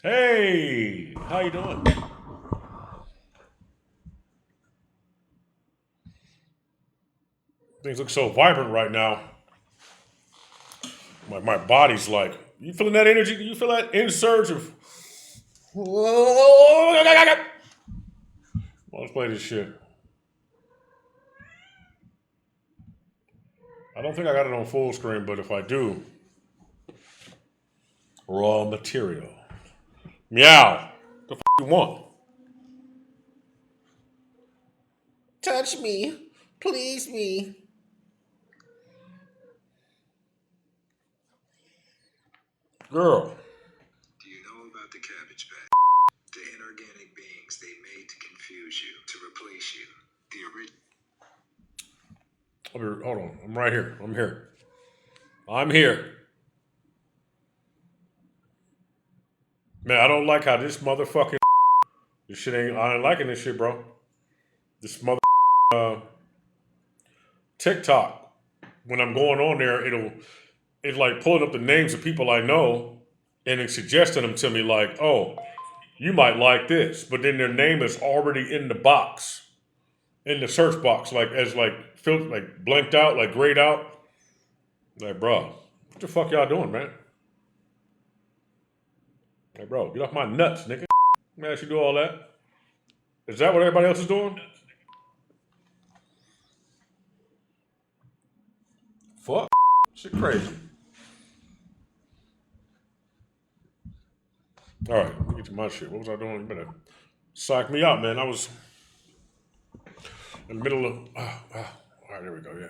Hey, how you doing? Things look so vibrant right now. My body's like, you feeling that energy? You feel that insurge of? Well, let's play this shit. I don't think I got it on full screen, but if I do, raw material. Meow. The you want? Touch me, please me, girl. Do you know about the Cabbage Patch? The inorganic beings they made to confuse you, to replace you. The original. Hold on, I'm right here. I'm here. I'm here. Man, I don't like how this motherfucking this shit ain't. I ain't liking this shit, bro. This mother uh, TikTok. When I'm going on there, it's like pulling up the names of people I know and it's suggesting them to me like, oh, you might like this, but then their name is already in the box, in the search box, like as like filtered, like blanked out, like grayed out. Like, bro, what the fuck y'all doing, man? Like, bro, get off my nuts, nigga. Man, she do all that. Is that what everybody else is doing? Fuck, shit crazy. All right, let me get to my shit. What was I doing? You better psych me out, man. I was in the middle of. All right, there we go. Yeah.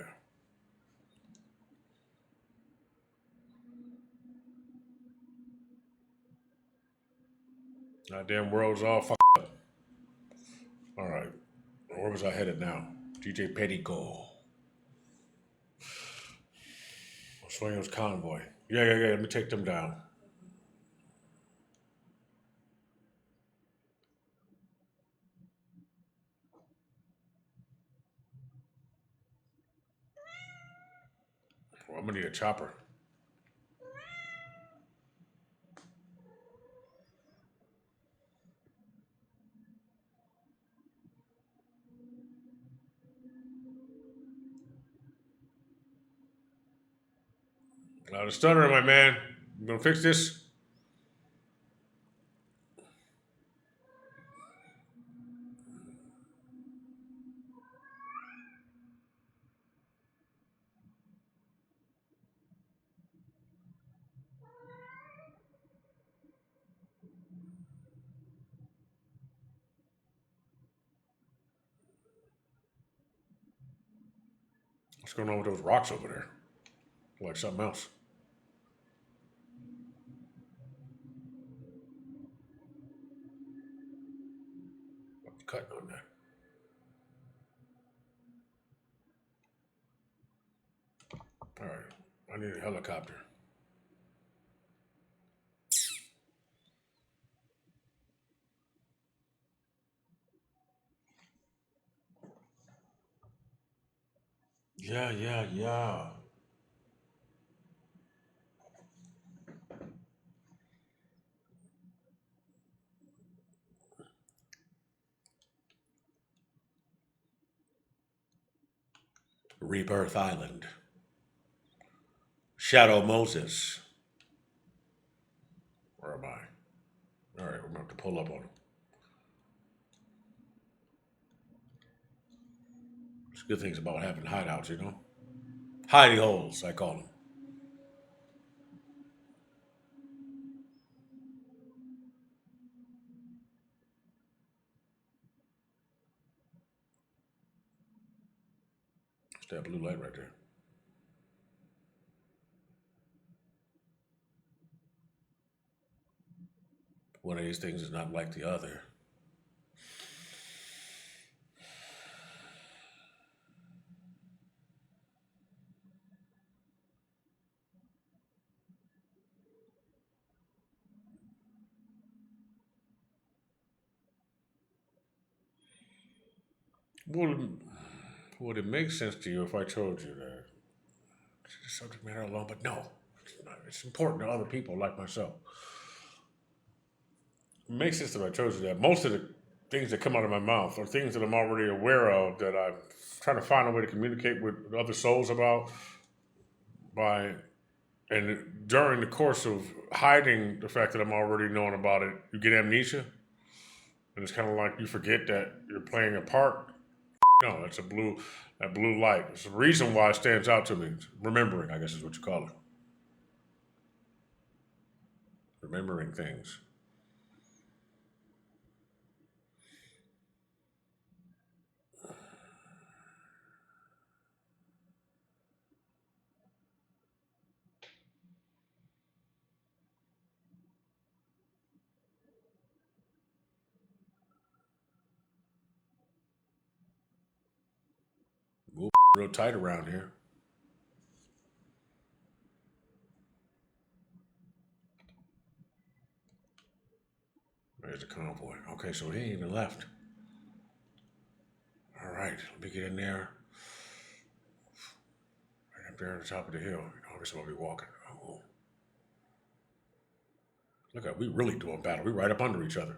Goddamn world's all fucked up. All right. Where was I headed now? DJ Pettico. Swingers Convoy. Yeah. Let me take them down. Well, I'm gonna need a chopper. Now the stunner, my man. You gonna fix this? What's going on with those rocks over there? Like something else. I'm cutting on that. All right. I need a helicopter. Yeah. Rebirth Island. Shadow Moses. Where am I? All right, we're about to pull up on him. There's good things about having hideouts, you know? Hidey holes, I call them. It's that blue light right there. One of these things is not like the other. Would would it make sense to you if I told you that it's the subject matter alone? But no, it's not. It's important to other people like myself. makes sense that I chose that. Most of the things that come out of my mouth are things that I'm already aware of that I'm trying to find a way to communicate with other souls about by and during the course of hiding the fact that I'm already knowing about it, you get amnesia, and it's kind of like you forget that you're playing a part. No, it's that blue light. It's the reason why it stands out to me. It's remembering, I guess, is what you call it. Remembering things. Move real tight around here. There's the convoy. Okay, so he ain't even left. All right, let me get in there. Right up there at the top of the hill. Obviously, we'll be walking. Oh, look at we really doing battle. We right up under each other.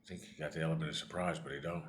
I think he got the element of surprise, but he don't.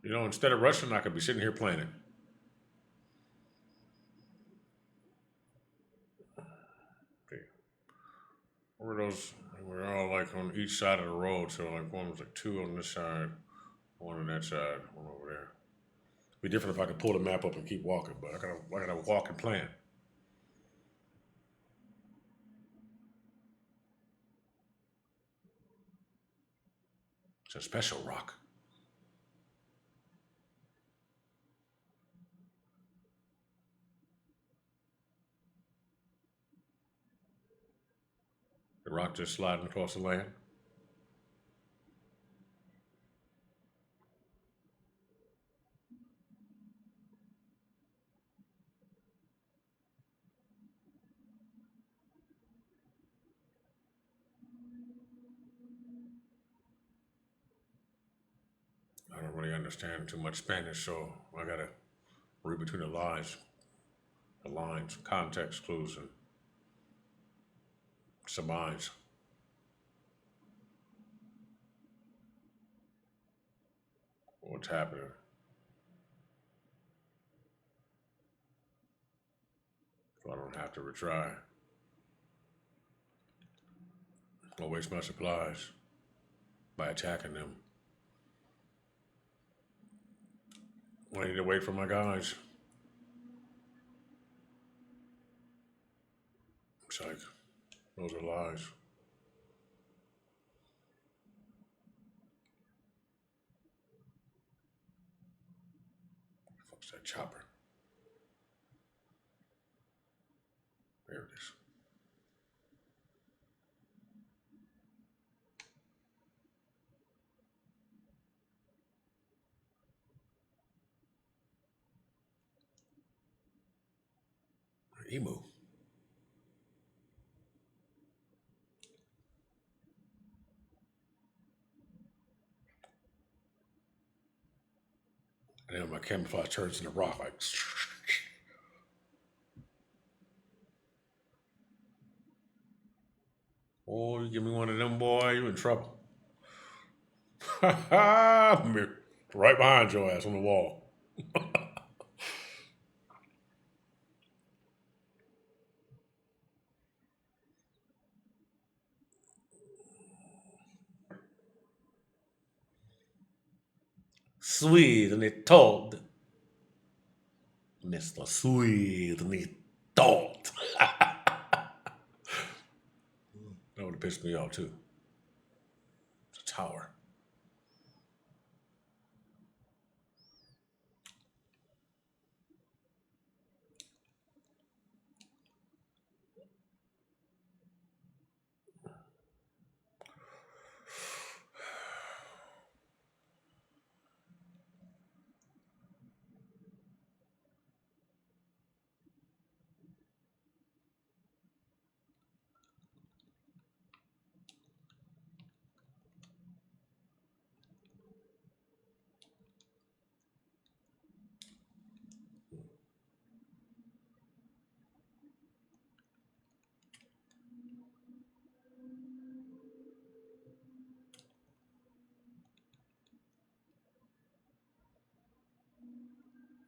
Instead of rushing, I could be sitting here playing it. Okay. Where those? We're all like on each side of the road. So like one was like two on this side, one on that side, one over there. It'd be different if I could pull the map up and keep walking, but I gotta walk and plan. It's a special rock. The rock just sliding across the land. I don't really understand too much Spanish, so I gotta read between the lines, context clues, and surmise what's happening. So I don't have to retry. I'll waste my supplies by attacking them. I need to wait for my guys. It's like, those are lies. Fuck's that chopper? There it is. Emu. And then my camouflage turns into rock like. Oh, you give me one of them, boy, you in trouble. I'm right behind your ass on the wall. Sweetly told, Mr. Sweetly Dog. That would have pissed me off too. It's a tower.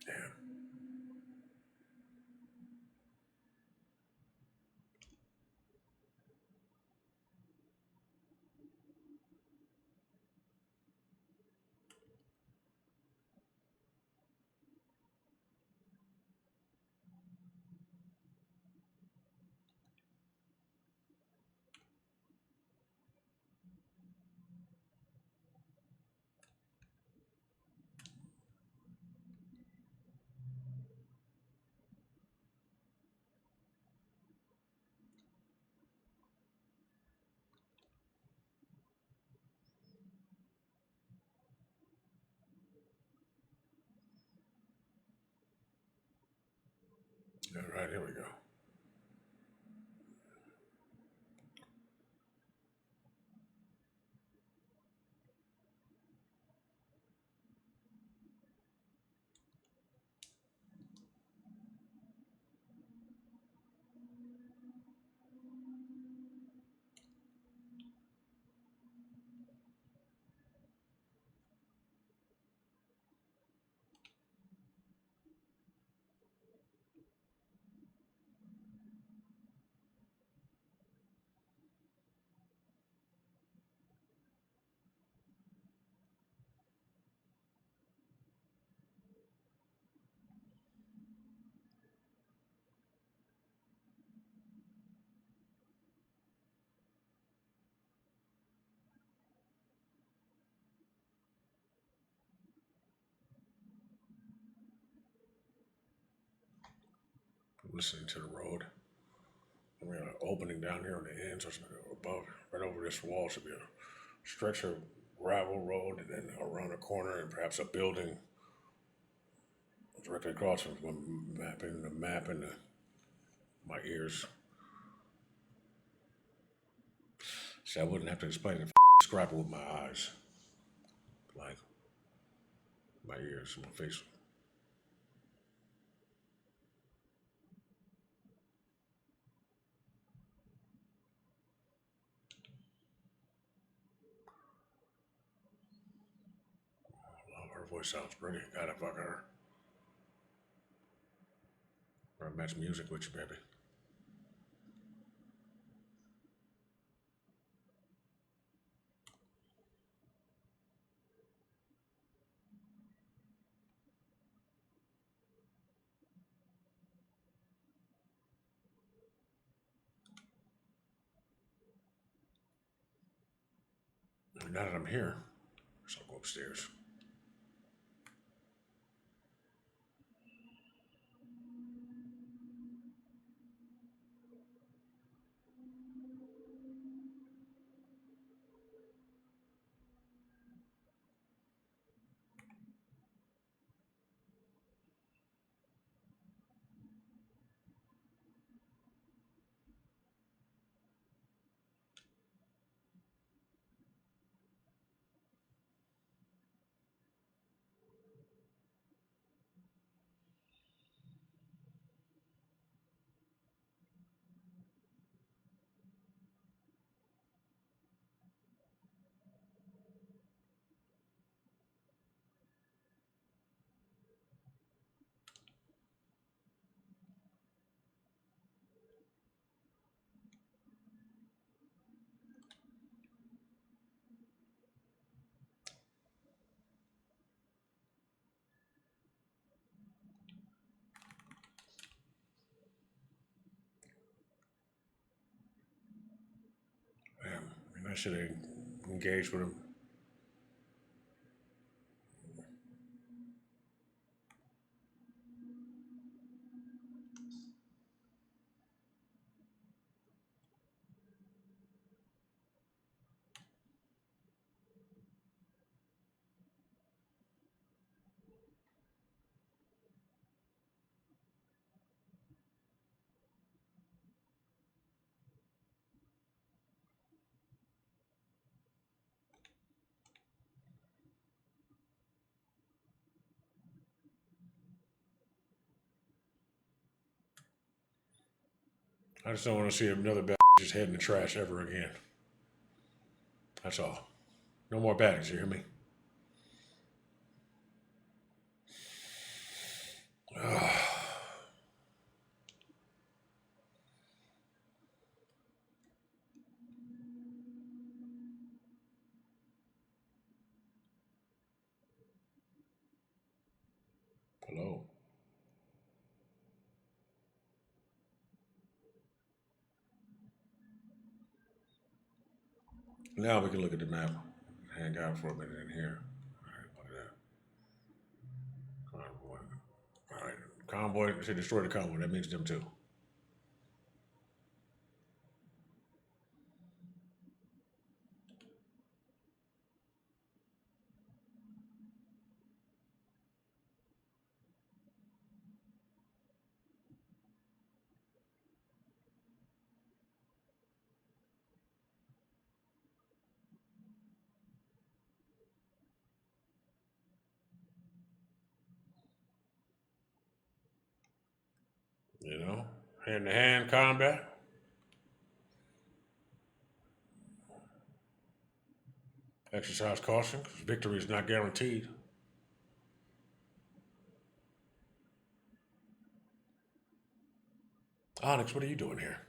Damn. All right, here we go. Listening to the road. We got an opening down here on the end, so it's above, right over this wall should be a stretch of gravel road, and then around a corner, and perhaps a building directly across from the map, and my ears. See, I wouldn't have to explain it. Describe it with my eyes, like my ears, my face. Oh, her voice sounds pretty. Gotta fuck her. Or match music with you, baby. Now that I'm here, so I'll go upstairs. I should have engaged with him. I just don't want to see another bad just head in the trash ever again. That's all. No more baddies, you hear me? Hello. Now we can look at the map. Hang out for a minute in here. All right, look at that. Convoy. All right. Convoy, they destroy the convoy. That means them too. You know? Hand to hand combat. Exercise caution, because victory is not guaranteed. Onyx, what are you doing here?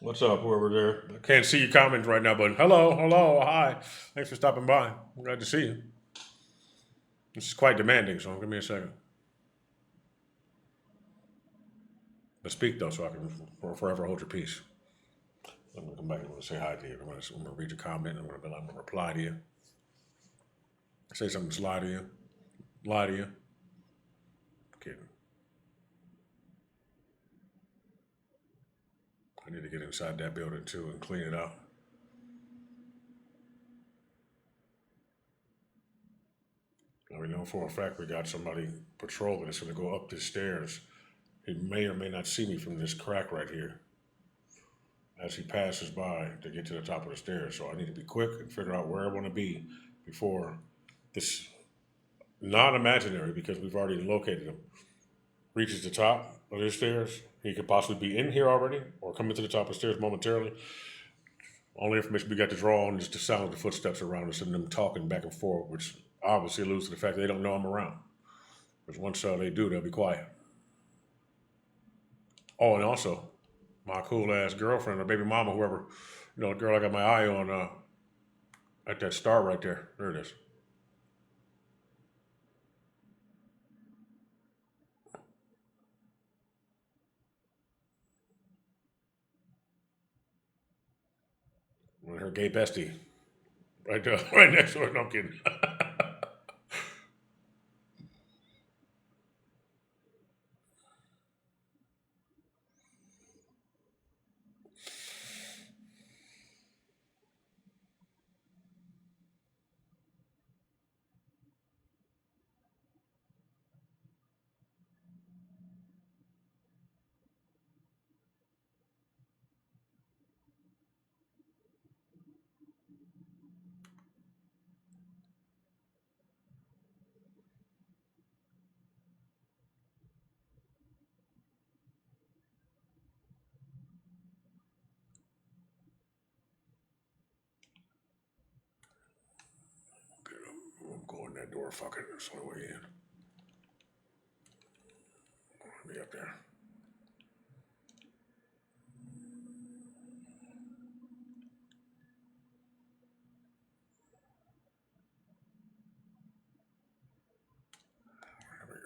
What's up, whoever there? I can't see your comments right now, but hello, hello, hi. Thanks for stopping by. I'm glad to see you. This is quite demanding, so give me a second. But speak though, so I can forever hold your peace. I'm gonna come back and I'm gonna say hi to you. I'm gonna read your comment. I'm gonna reply to you. Say something sly to you. Lie to you. Kidding. I need to get inside that building too and clean it up. We know for a fact we got somebody patrolling. It's going to go up the stairs. He may or may not see me from this crack right here as he passes by to get to the top of the stairs. So I need to be quick and figure out where I want to be before this not imaginary, because we've already located him, reaches the top of the stairs. He could possibly be in here already or coming to the top of the stairs momentarily. Only information we got to draw on is the sound of the footsteps around us and them talking back and forth, which obviously alludes to the fact that they don't know I'm around. Because once they do, they'll be quiet. Oh, and also, my cool ass girlfriend or baby mama, whoever, the girl I got my eye on at that star right there. There it is. Her gay bestie. Right there, right next to her. No, I'm kidding. I'm going that door. Fuck it. There's no way in. Let me up there. There we go.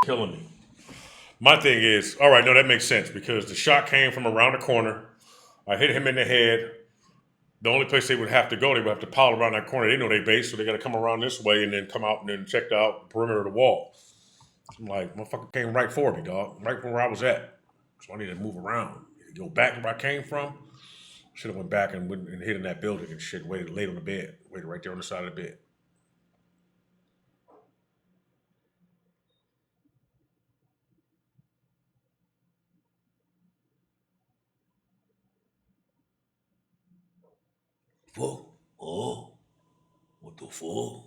Killing me. My thing is, all right, no, that makes sense because the shot came from around the corner. I hit him in the head. The only place they would have to go, they would have to pile around that corner. They know they base, so they got to come around this way and then come out and then check out the perimeter of the wall. I'm like, motherfucker came right for me, dog, right from where I was at. So I need to move around, go back to where I came from. Should have went back and went and hid in that building and shit. Waited, laid on the bed, waited right there on the side of the bed. Fuck. Oh, what the fuck?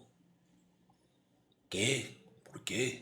¿Qué? ¿Por qué?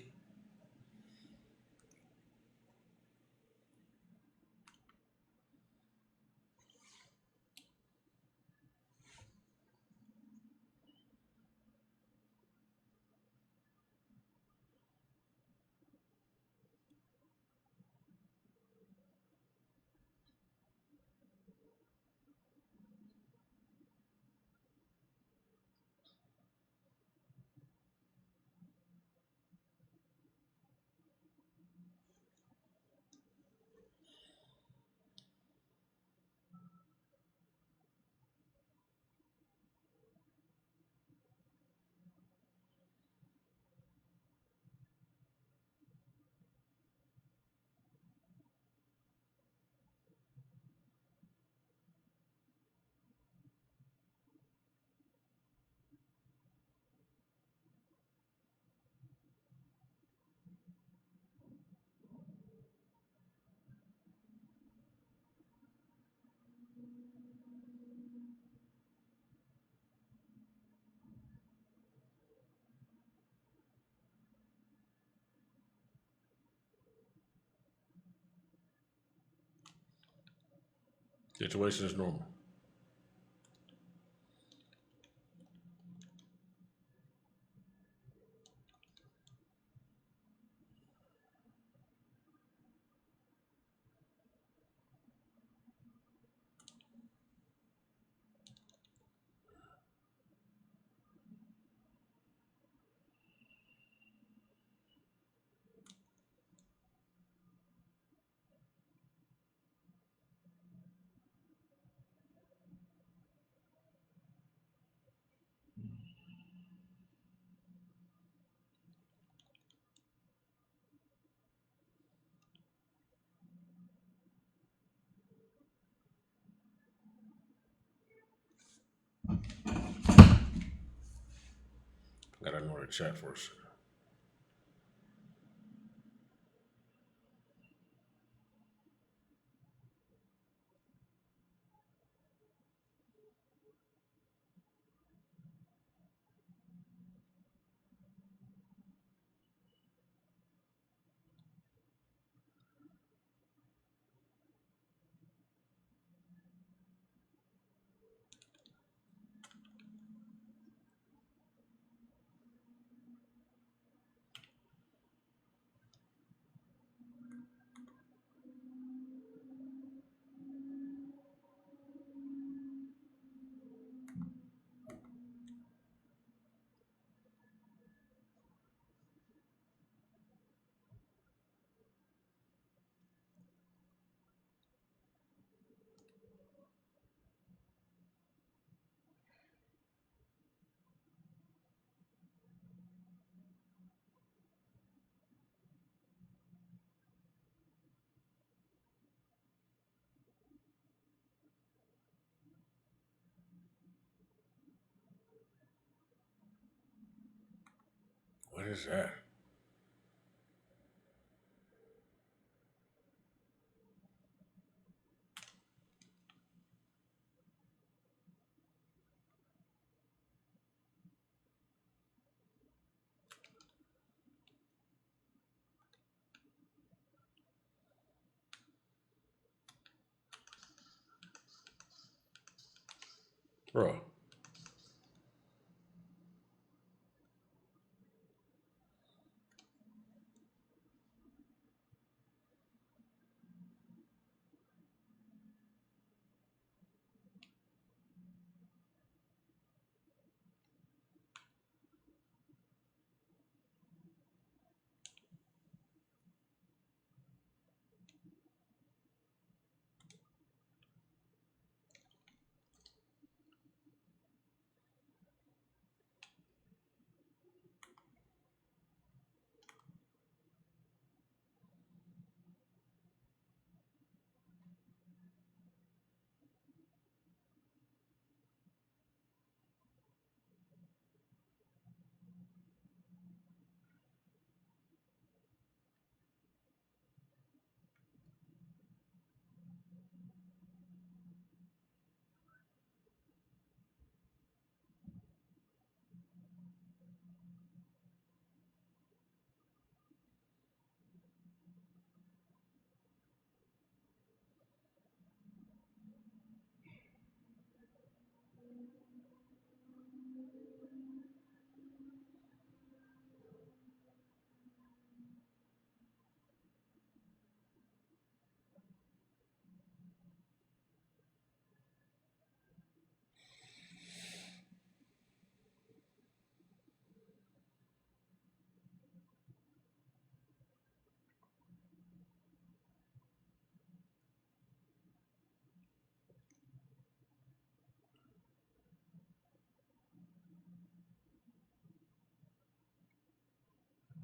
Situation is normal. Gotta ignore the chat for a second. What is that? Bro,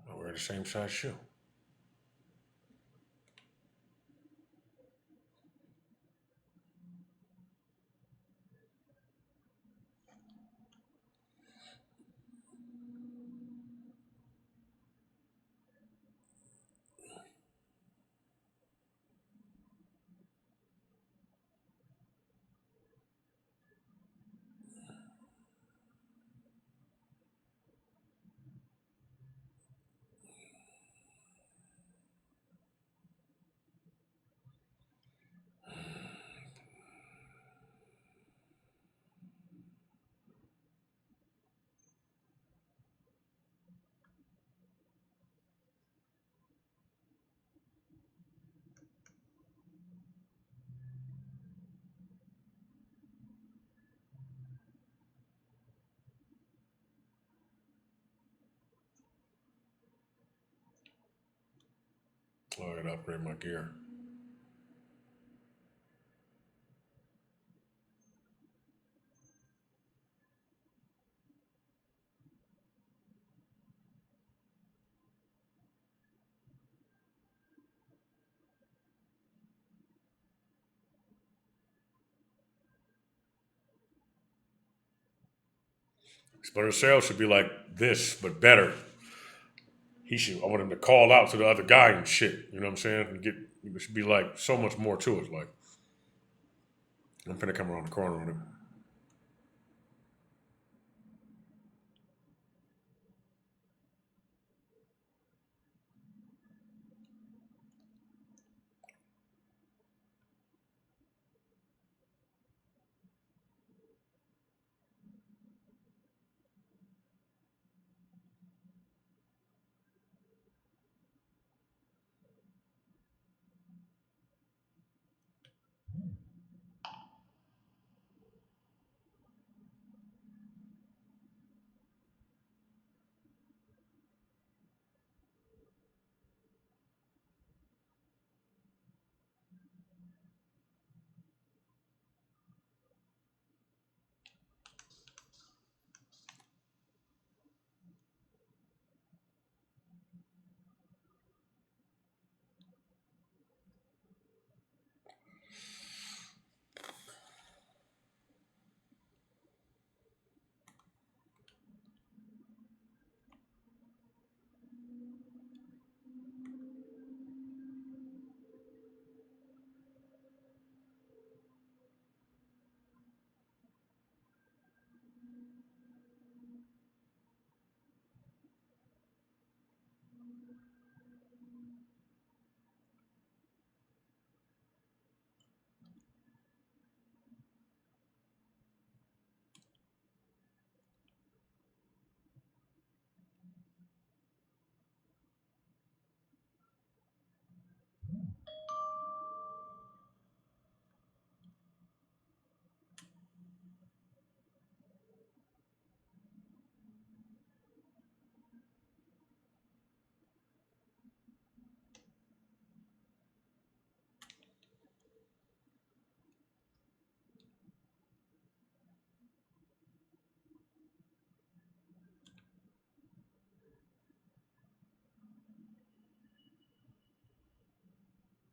I wear the same size shoe. so I gotta upgrade my gear. Splinter Cell should be like this, but better. He should. I want him to call out to the other guy and shit. You know what I'm saying? And get. It should be like so much more to it. Like I'm finna come around the corner on him.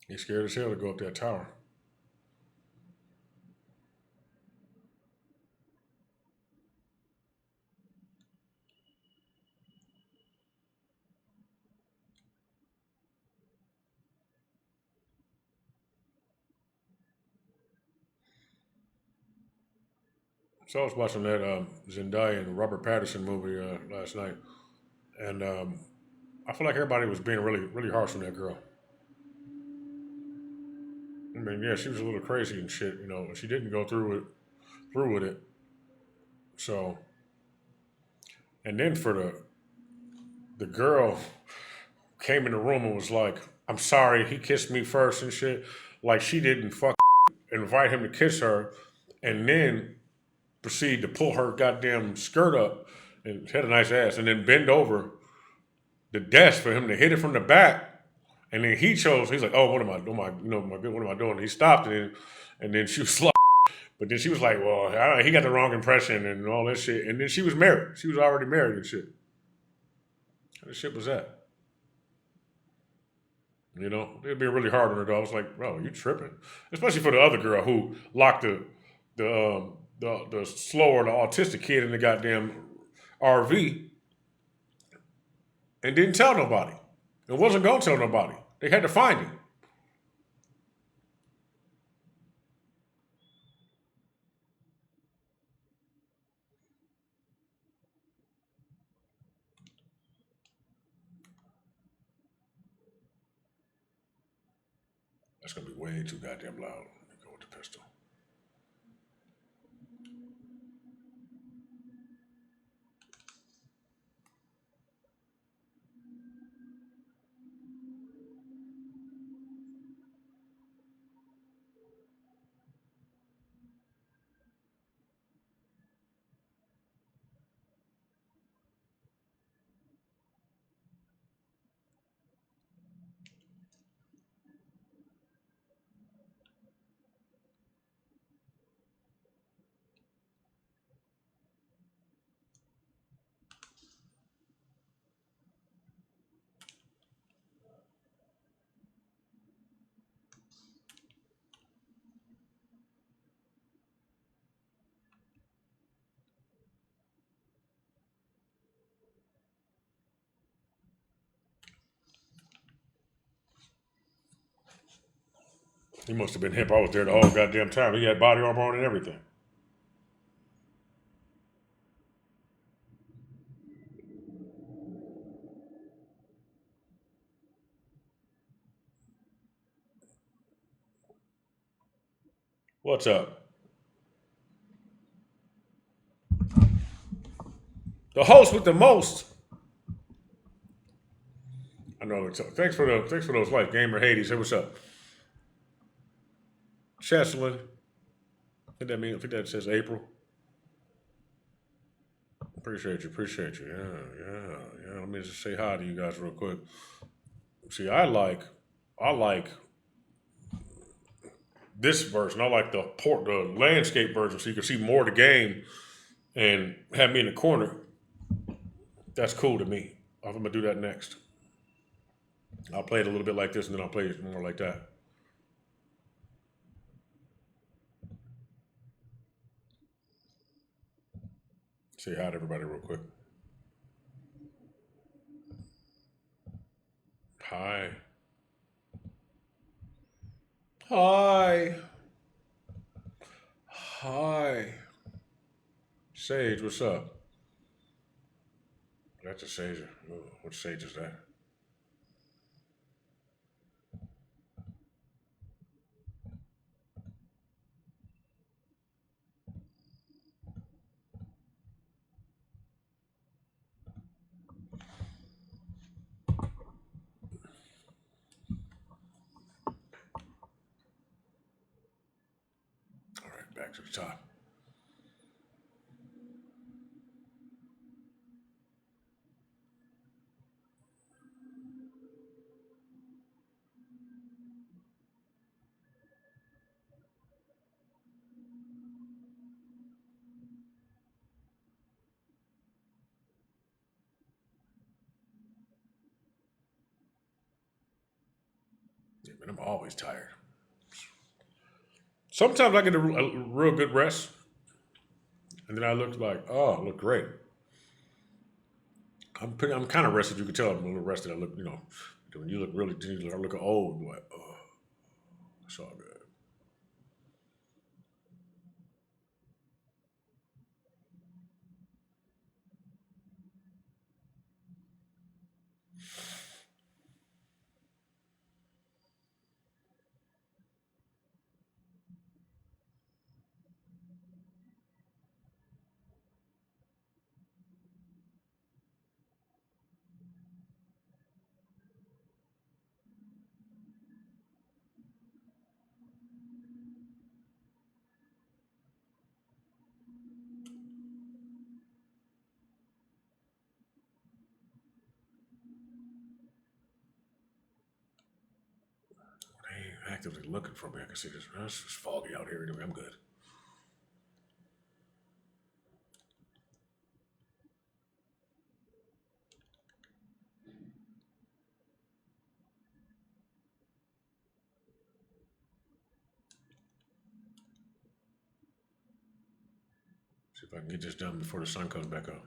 He's scared as hell to go up that tower. So I was watching that Zendaya and Robert Pattinson movie last night, and I feel like everybody was being really, really harsh on that girl. I mean, yeah, she was a little crazy and shit. You know, she didn't go through with it. So, and then for the girl came in the room and was like, "I'm sorry, he kissed me first and shit." Like she didn't fuck invite him to kiss her, and then proceed to pull her goddamn skirt up and had a nice ass, and then bend over the desk for him to hit it from the back. And then he chose. He's like, "Oh, what am I doing? What am I doing?" He stopped it, and then she was like, but then she was like, "Well, he got the wrong impression and all that shit." And then she was married. She was already married and shit. How the shit was that? You know, it'd be really hard on her. Though. I was like, "Bro, you tripping?" Especially for the other girl who locked the slower, the autistic kid in the goddamn RV and didn't tell nobody. It wasn't gonna tell nobody. They had to find him. That's gonna be way too goddamn loud. Let me go with the pistol. He must have been hip. I was there the whole goddamn time. He had body armor on and everything. What's up? The host with the most. I know. Thanks for those likes, Gamer Hades. Hey, what's up, Cheslin? I think that means. I think that says April. Appreciate you. Appreciate you. Yeah. Let me just say hi to you guys real quick. See, I like this version. I like the landscape version, so you can see more of the game and have me in the corner. That's cool to me. I'm gonna do that next. I'll play it a little bit like this, and then I'll play it more like that. Say hi to everybody real quick. Hi. Hi. Hi. Sage, what's up? That's a Sage. What Sage is that? All right, back to the top. Yeah, man, I'm always tired. Sometimes I get a real good rest, and then I look like, oh, I look great. I'm kind of rested. You can tell I'm a little rested. I look, when you look really, I look old. I'm like, oh, it's all good. They ain't actively looking for me. I can see this. It's just foggy out here. Anyway, I'm good. See if I can get this done before the sun comes back up.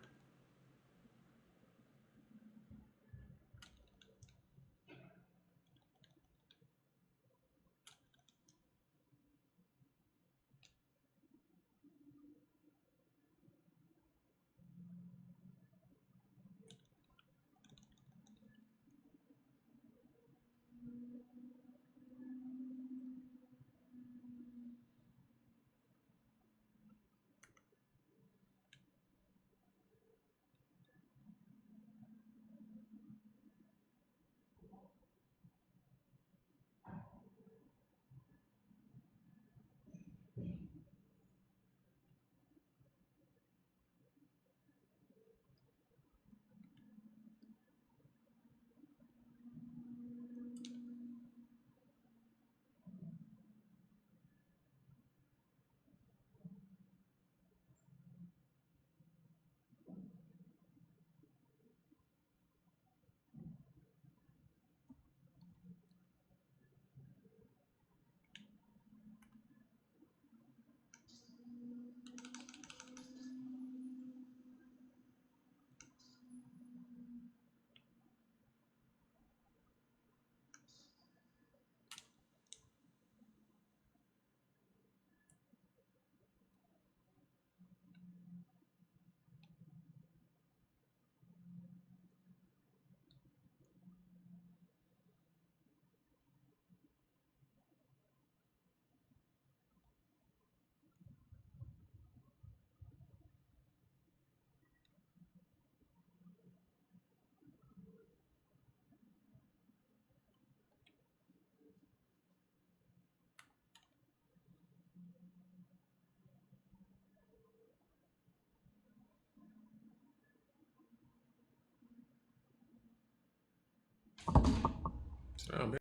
Oh, man.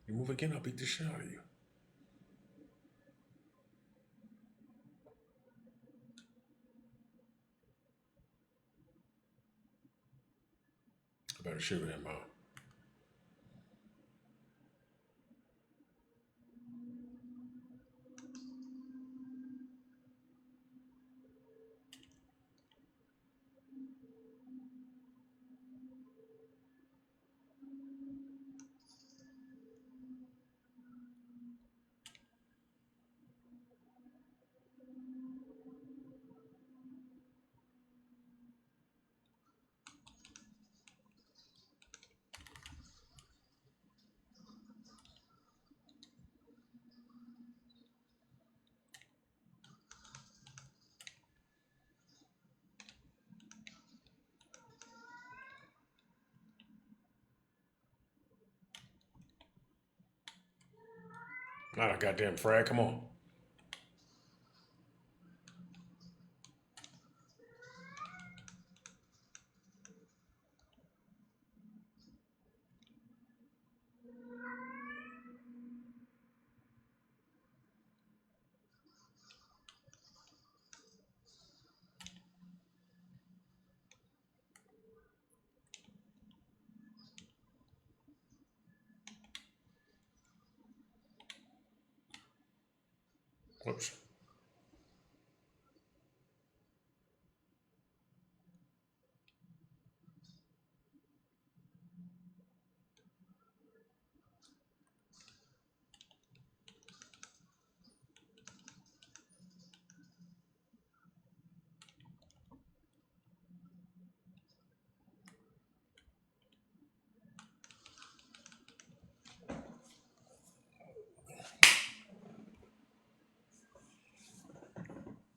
You move again, I'll beat the shit out of you. I better sugar him out. Not a goddamn frag. Come on. Whoops.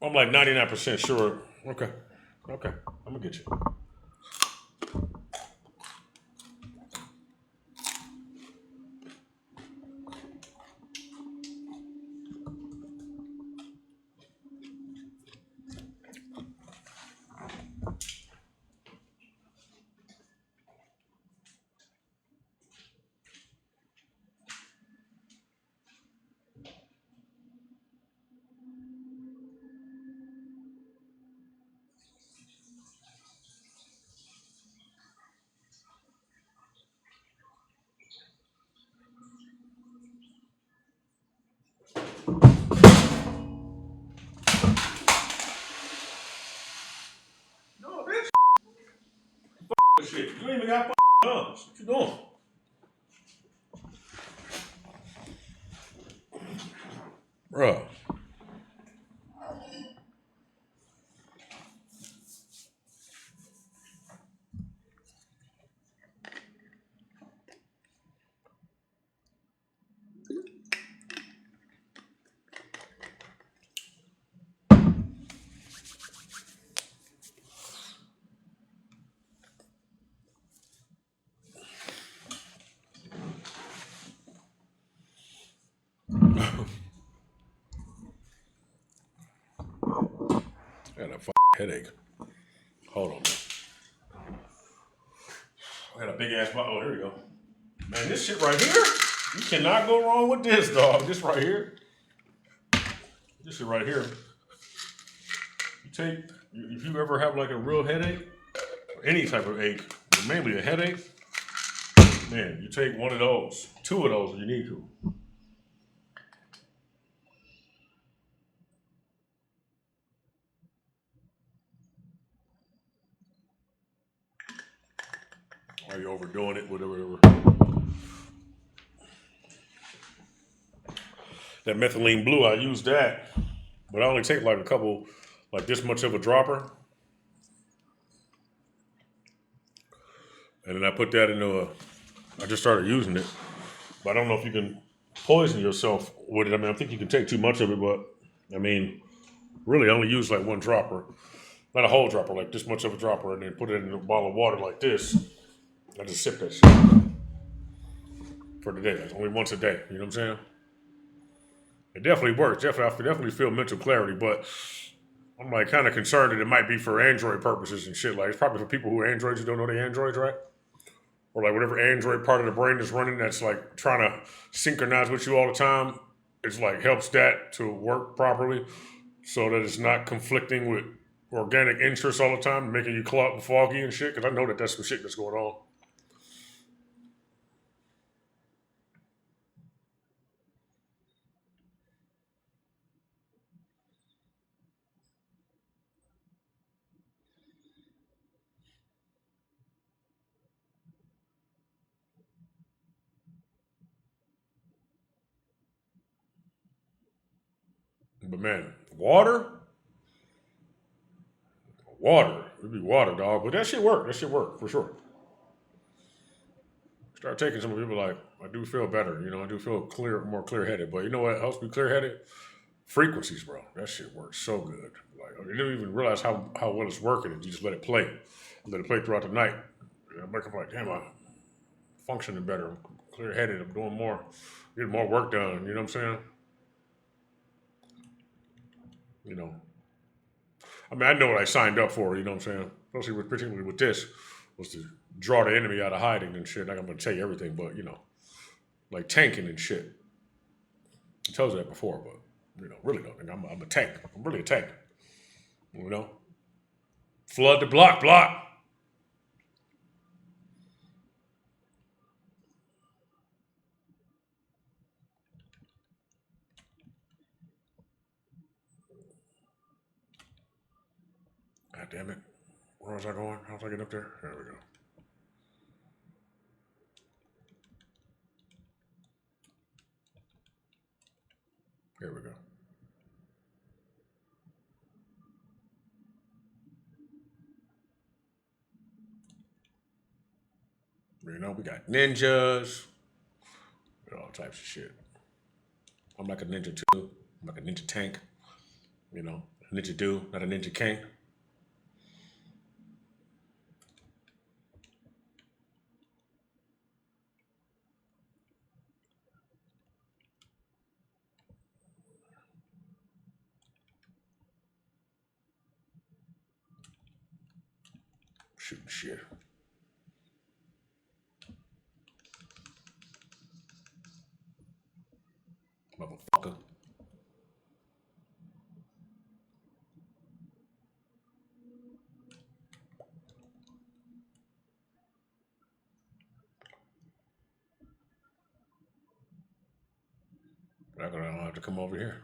I'm like 99% sure. Okay. Okay. I'm gonna get you. No, bitch. Shit. You ain't even got guns. What you doing? Bruh. I got a headache. Hold on, man. I got a big ass bottle. Oh, here we go. Man, this shit right here, you cannot go wrong with this, dog. This right here. This shit right here. You take, if you ever have like a real headache, or any type of ache, but mainly a headache, man, you take one of those, two of those if you need to. Are you overdoing it? Whatever. That methylene blue, I use that, but I only take like a couple, like this much of a dropper, and then I put that into a. I just started using it, but I don't know if you can poison yourself with it. I mean, I think you can take too much of it, but I mean, really, I only use like one dropper, not a whole dropper, like this much of a dropper, and then put it in a bottle of water like this. I just sip that shit for the day. That's only once a day. You know what I'm saying? It definitely works. Definitely, I definitely feel mental clarity, but I'm like kind of concerned that it might be for Android purposes and shit. Like it's probably for people who are Androids who don't know they're Androids, right? or like whatever Android part of the brain is running that's like trying to synchronize with you all the time. It's like helps that to work properly so that it's not conflicting with organic interests all the time, making you clogged and foggy and shit. Because I know that that's some shit that's going on. But man, water, it'd be water, dog. But that shit work. That shit work for sure. Start taking some people like I do feel better. I do feel more clear headed. But you know what helps me clear headed? Frequencies, bro. That shit works so good. Like you don't even realize how well it's working, and you just let it play. Let it play throughout the night. And I'm like, damn, I'm functioning better. I'm clear headed. I'm doing more, getting more work done. You know what I'm saying? You know, I mean, I know what I signed up for. You know what I'm saying? Particularly with this, was to draw the enemy out of hiding and shit. Like I'm gonna tell you everything, but like tanking and shit. I told you that before, but really don't. I'm a tank. I'm really a tank. You know, flood the block, block. God damn it. Where was I going? How was I getting up there? There we go. Here we go. We got ninjas, all types of shit. I'm like a ninja too. I'm like a ninja tank. A ninja do, not a ninja can't. Shooting shit. Motherfucker. I don't have to come over here.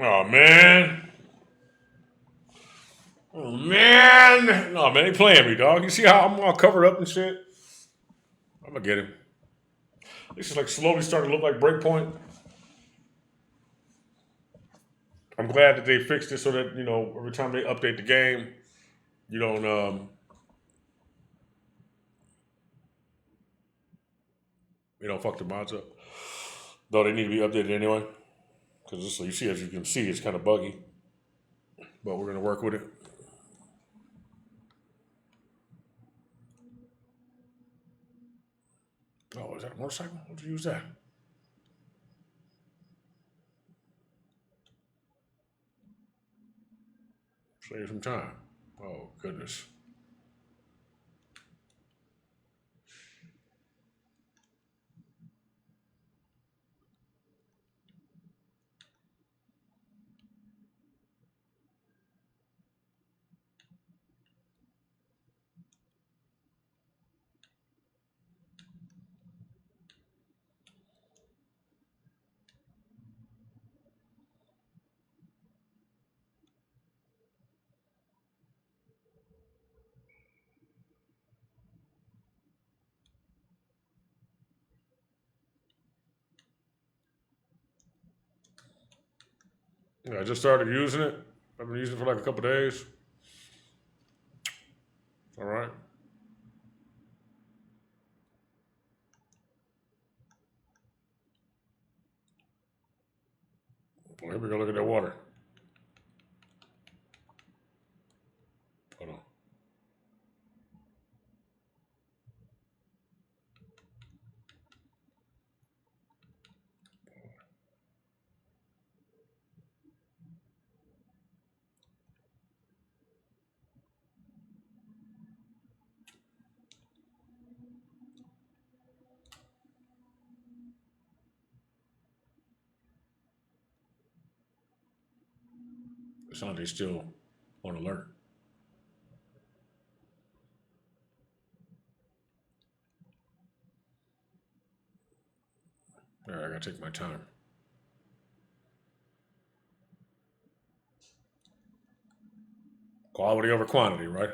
Oh man. Oh man. No man, they playing me, dog. You see how I'm all covered up and shit? I'm gonna get him. This is like slowly starting to look like Breakpoint. I'm glad that they fixed it so that every time they update the game, you don't fuck the mods up. Though they need to be updated anyway, because you see, as you can see, it's kind of buggy. But we're gonna work with it. Oh, is that a motorcycle? What'd you use that? Save some time. Oh goodness. Yeah, I just started using it. I've been using it for like a couple days. All right. Well, here we go. Look at that water. Hold on. It sounds like they're still on alert. All right, I gotta take my time. Quality over quantity, right?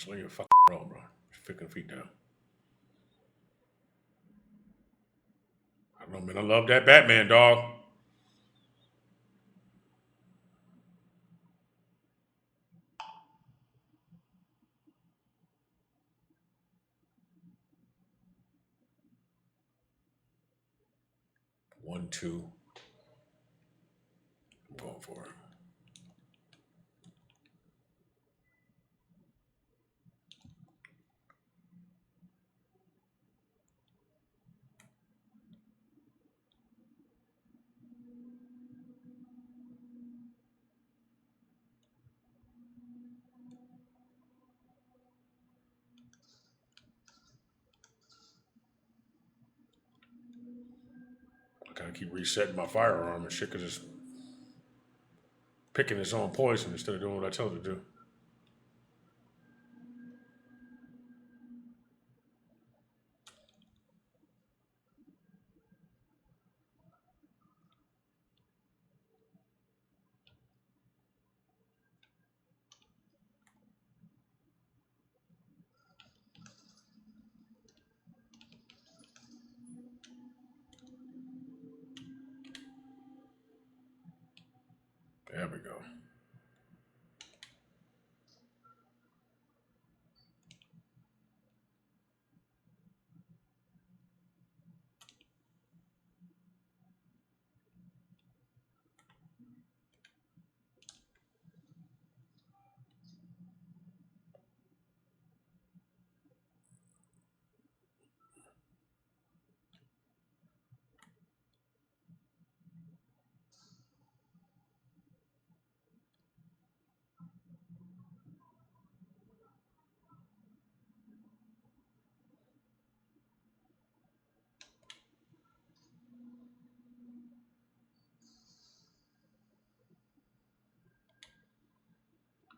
Leave your fucking alone, bro. 15 feet down. I don't know, man. I love that Batman, dog. 1, 2. I'm going for it. I gotta keep resetting my firearm and shit because it's picking its own poison instead of doing what I tell it to do. There we go.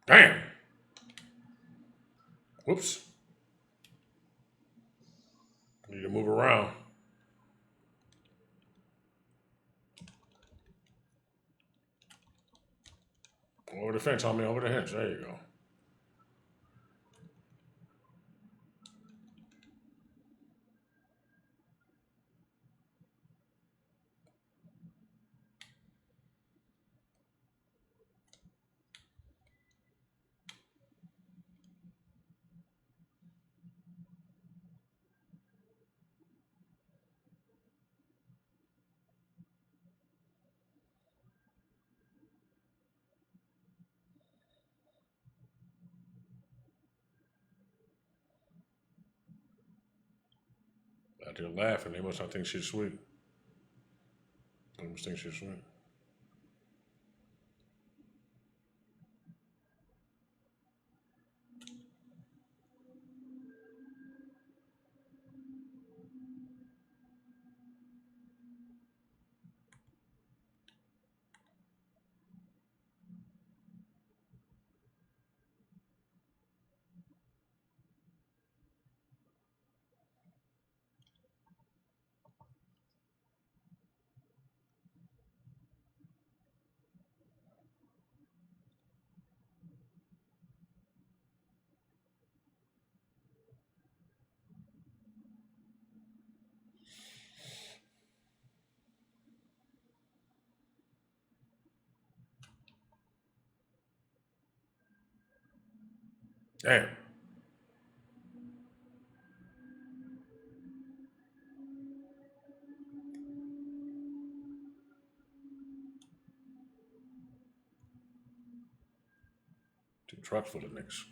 Damn. Whoops. Need to move around. Over the fence, homie. Over the fence. There you go. Out there laughing. They must not think she's sweet. They must think she's sweet. Damn. Two trucks full of niggas.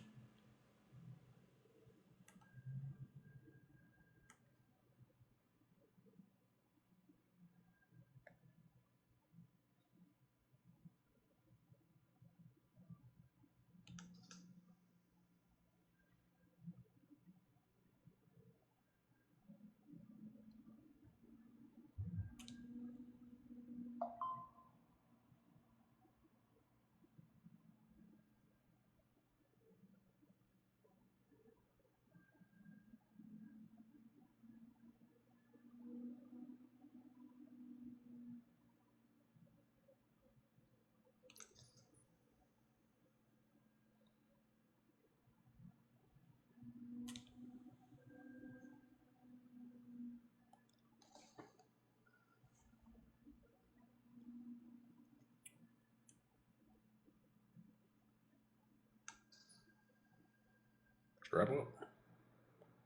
Strap up.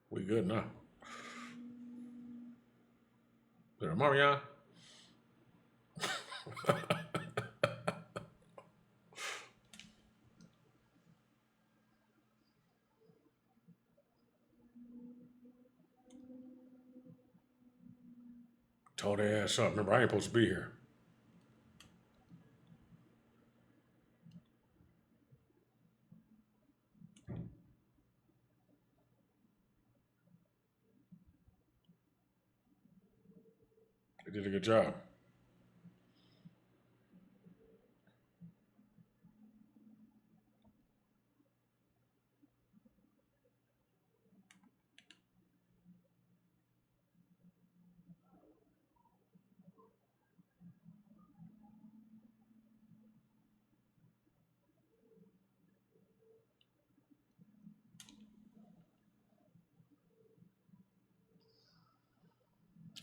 We good now. There, Marion. Told their ass up. Remember, I ain't supposed to be here. They did a good job.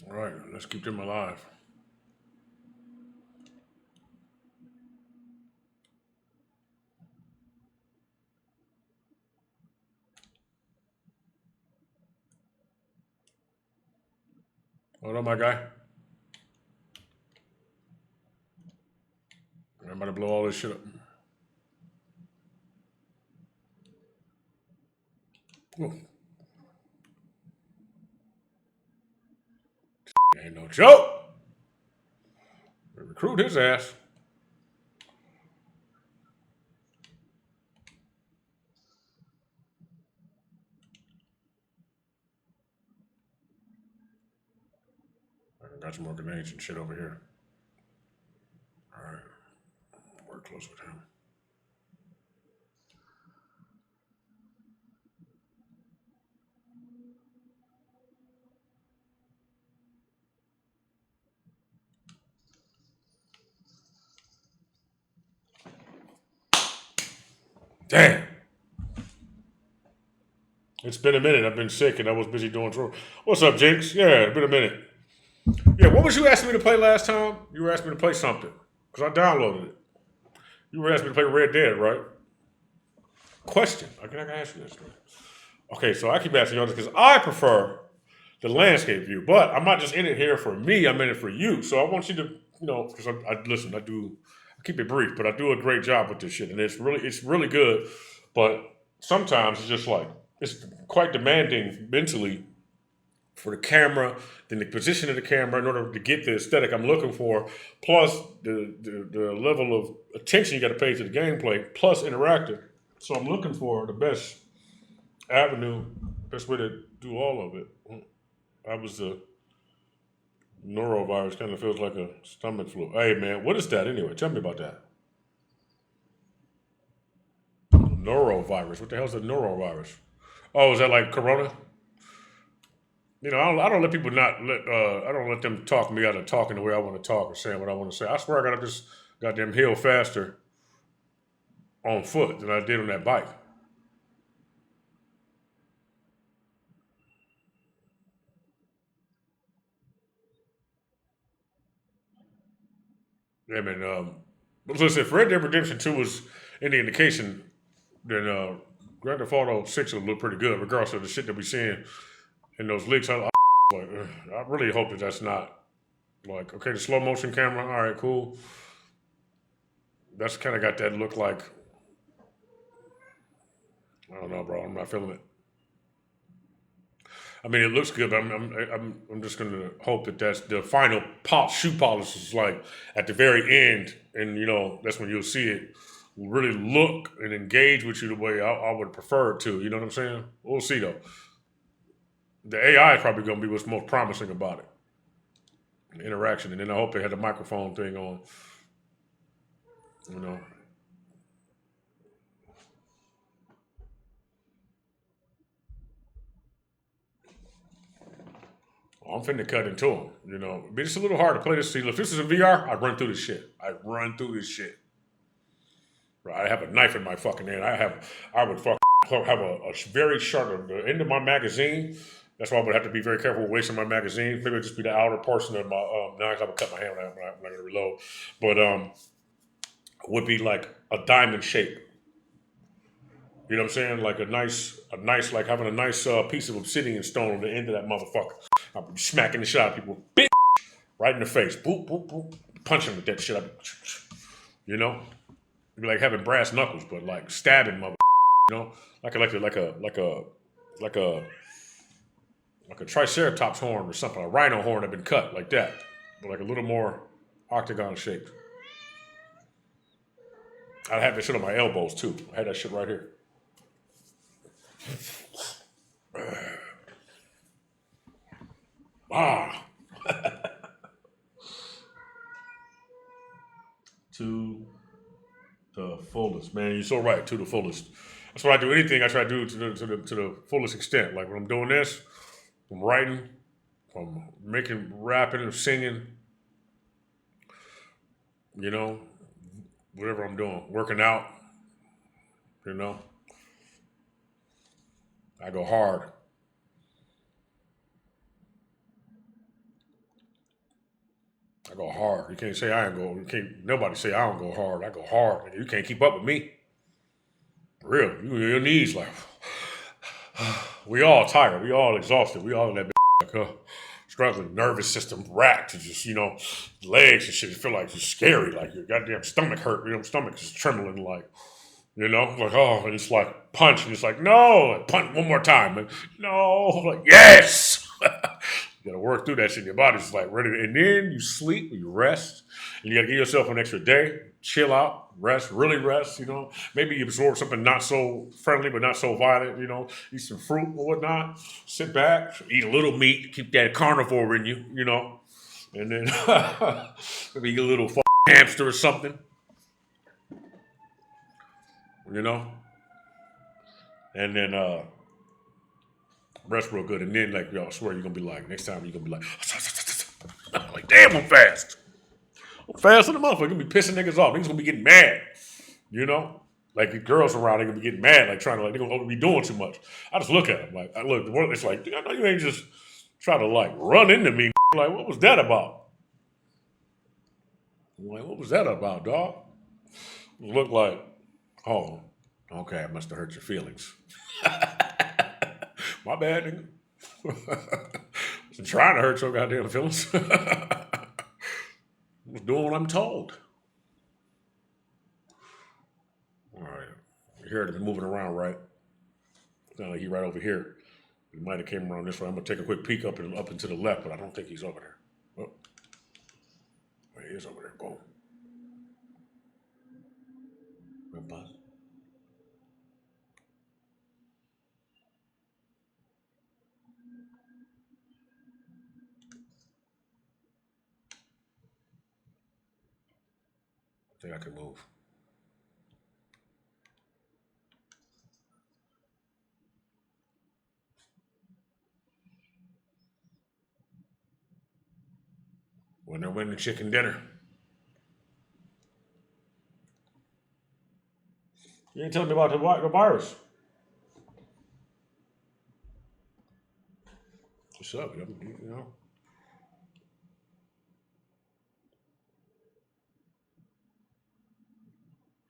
All right, let's keep them alive. Hold on, my guy. I'm about to blow all this shit up. Ooh. Ain't no joke. Recruit his ass. I got some more grenades and shit over here. All right. Work close with him. Damn. It's been a minute. I've been sick and I was busy doing through. What's up, Jinx? Yeah, it's been a minute. Yeah, what was you asking me to play last time? You were asking me to play something. Because I downloaded it. You were asking me to play Red Dead, right? Question. I can ask you this. Okay, so I keep asking you this because I prefer the landscape view, but I'm not just in it here for me. I'm in it for you. So I want you to, because I listen. I keep it brief, but I do a great job with this shit, and it's really good. But sometimes it's just like it's quite demanding mentally for the camera, then the position of the camera in order to get the aesthetic I'm looking for, plus the level of attention you got to pay to the gameplay, plus interactive. So I'm looking for the best avenue, best way to do all of it. I was a norovirus, kind of feels like a stomach flu. Hey man, what is that anyway? Tell me about that. Norovirus. What the hell is a norovirus? Oh, is that like corona? I don't let people not let I don't let them talk me out of talking the way I want to talk or saying what I want to say. I swear I got to just goddamn heal faster on foot than I did on that bike. Yeah, man. But listen, if Red Dead Redemption 2 was any indication, then Grand Theft Auto 6 will look pretty good, regardless of the shit that we seeing in those leaks. I really hope that that's not like, okay, the slow motion camera, all right, cool. That's kind of got that look like, I don't know, bro. I'm not feeling it. I mean, it looks good, but I'm just gonna hope that that's the final shoe polish is like at the very end, and that's when you'll see it really look and engage with you the way I would prefer it to. You know what I'm saying? We'll see though. The AI is probably gonna be what's most promising about it, the interaction, and then I hope they had the microphone thing on. You know, I'm finna cut into them. But it's a little hard to play this. See, if this is in VR, I'd run through this shit. I'd run through this shit. Right, I have a knife in my fucking hand. I would have a very sharp the end of my magazine. That's why I would have to be very careful with wasting my magazine. Maybe it'd just be the outer portion of my knife. I would cut my hand when I'm going to reload. But would be like a diamond shape. You know what I'm saying? Like a nice, like having a nice piece of obsidian stone on the end of that motherfucker. I'd be smacking the shit out of people, bitch, right in the face, boop, boop, boop, punching with that shit. You know, it'd be like having brass knuckles, but like stabbing mother. Like a like a triceratops horn or something, a rhino horn had been cut like that, but like a little more octagon shaped. I had that shit on my elbows too. I had that shit right here. Ah, to the fullest, man. You're so right. To the fullest. That's what I do. Anything I try to do to the fullest extent. Like when I'm doing this, I'm writing, I'm making rapping or singing. You know, whatever I'm doing, working out. You know, I go hard. I go hard. You can't say I ain't go. You can't. Nobody say I don't go hard. I go hard. You can't keep up with me. For real, your knees like we all tired. We all exhausted. We all in that like struggling, nervous system racked. Just legs and shit. You feel like it's scary. Like your goddamn stomach hurt. Stomach is trembling. Like oh, and it's like punch, and it's like no, punch one more time. Like, no, like yes. You gotta work through that shit. Your body's like ready, and then you sleep, you rest, and you gotta give yourself an extra day, chill out, rest, really rest. Maybe you absorb something not so friendly, but not so violent. Eat some fruit or whatnot. Sit back, eat a little meat, keep that carnivore in you. And then maybe eat a little hamster or something. You know, and then rest real good, and then like y'all swear you're gonna be like next time you're gonna be like, I'm like damn, I'm fast. I'm fast in the motherfucker. You're gonna be pissing niggas off. Niggas gonna be getting mad. You know, like the girls around, they gonna be getting mad, like trying to they're gonna be doing too much. I just look at them like I look. It's like I know you ain't just try to like run into me. Like what was that about? I'm like what was that about, dog? Look like oh, okay, I must have hurt your feelings. My bad, nigga. Wasn't trying to hurt your goddamn feelings. I was doing what I'm told. All right. You heard him moving around, right? Sound like he right over here. He might have came around this way. I'm gonna take a quick peek up and to the left, but I don't think he's over there. Oh, he is over there. Boom. I think I can move. When they're winning chicken dinner. You ain't telling me about the virus. What's up? You know?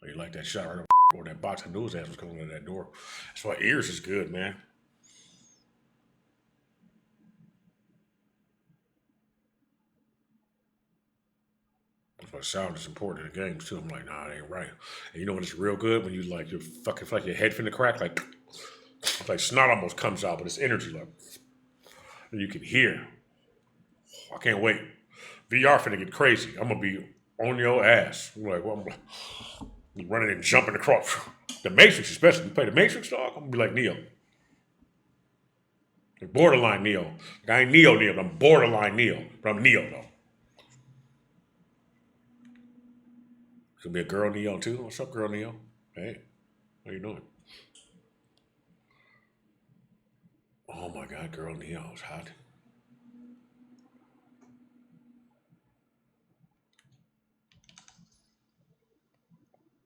Oh, you like that shot right or that box of news ass was coming in that door. That's why ears is good, man. That's why sound is important in the games too. I'm like, nah, it ain't right. And you know when it's real good when you like you're fucking feel like your head finna crack, like snot almost comes out, but it's energy like and you can hear. I can't wait. VR finna get crazy. I'm gonna be on your ass. I'm like, well, I'm running and jumping across. The Matrix, especially. You play the Matrix, dog. I'm gonna be like Neo. Like borderline Neo. Like I ain't Neo, but I'm borderline Neo. But I'm Neo though. Could be a girl Neo too. What's up, girl Neo? Hey, how you doing? Oh my God, girl Neo is hot.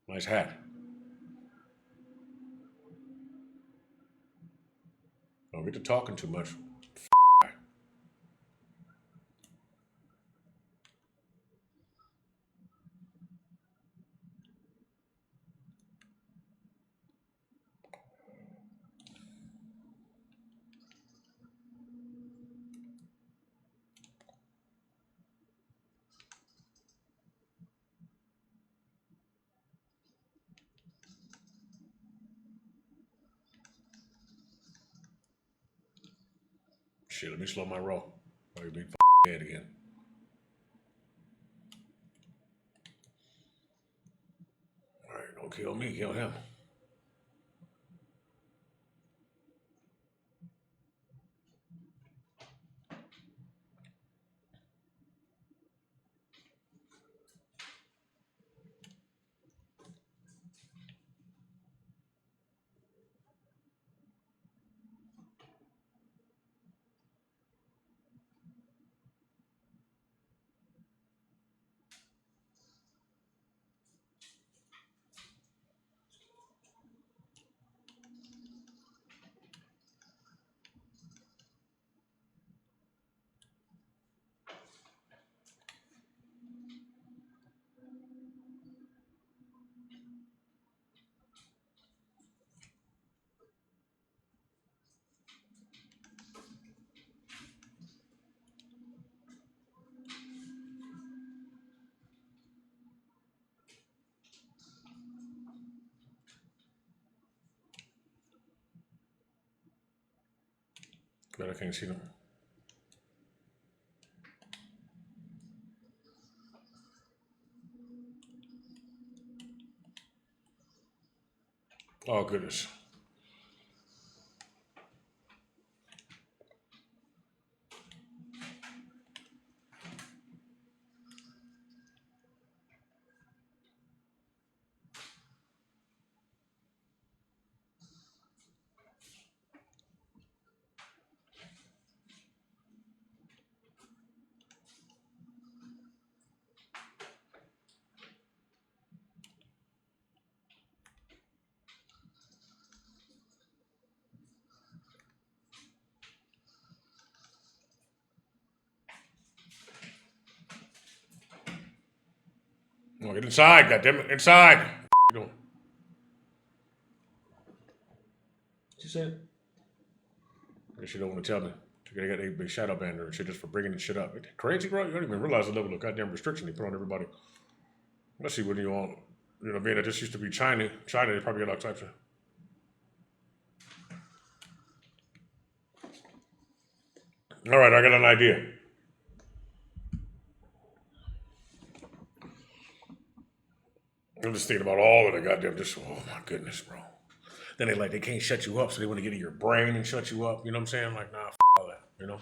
Nice hat. Don't get to talking too much. Shit, let me slow my roll. Or you be dead again. All right, don't kill me, kill him. But I can't see them. Oh goodness. Oh, get inside, goddammit. Inside. What you doing? What you said? I guess you don't want to tell me. They got a big shadow banner and shit just for bringing the shit up. It's crazy, bro. You don't even realize the level of goddamn restriction they put on everybody. Let's see when you on. You know, being that this used to be China, they probably got all types of. All right, I got an idea. I'm just thinking about all of the goddamn. Just oh my goodness, bro. Then they can't shut you up, so they want to get in your brain and shut you up. You know what I'm saying? Like nah, all that. You know.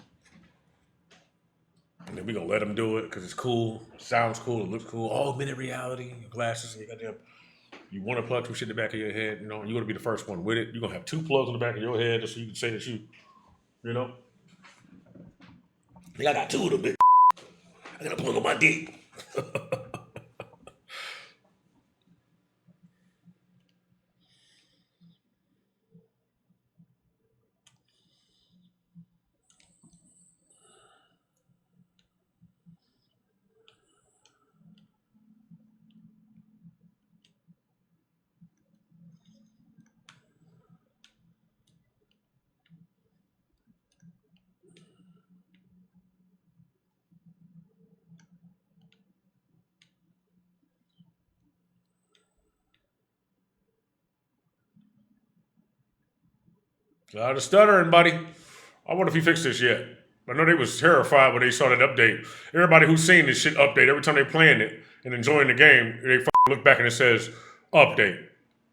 And then we gonna let them do it because it's cool, it sounds cool, it looks cool. Augmented reality, your glasses, and you goddamn. You want to plug some shit in the back of your head. You know, you're gonna be the first one with it. You're gonna have two plugs in the back of your head just so you can say that you know. I got two of them. Bitch. I got a plug on my dick. Got a stuttering, buddy. I wonder if he fixed this yet. I know they was terrified when they saw that update. Everybody who's seen this shit update, every time they playing it and enjoying the game, they look back and it says update.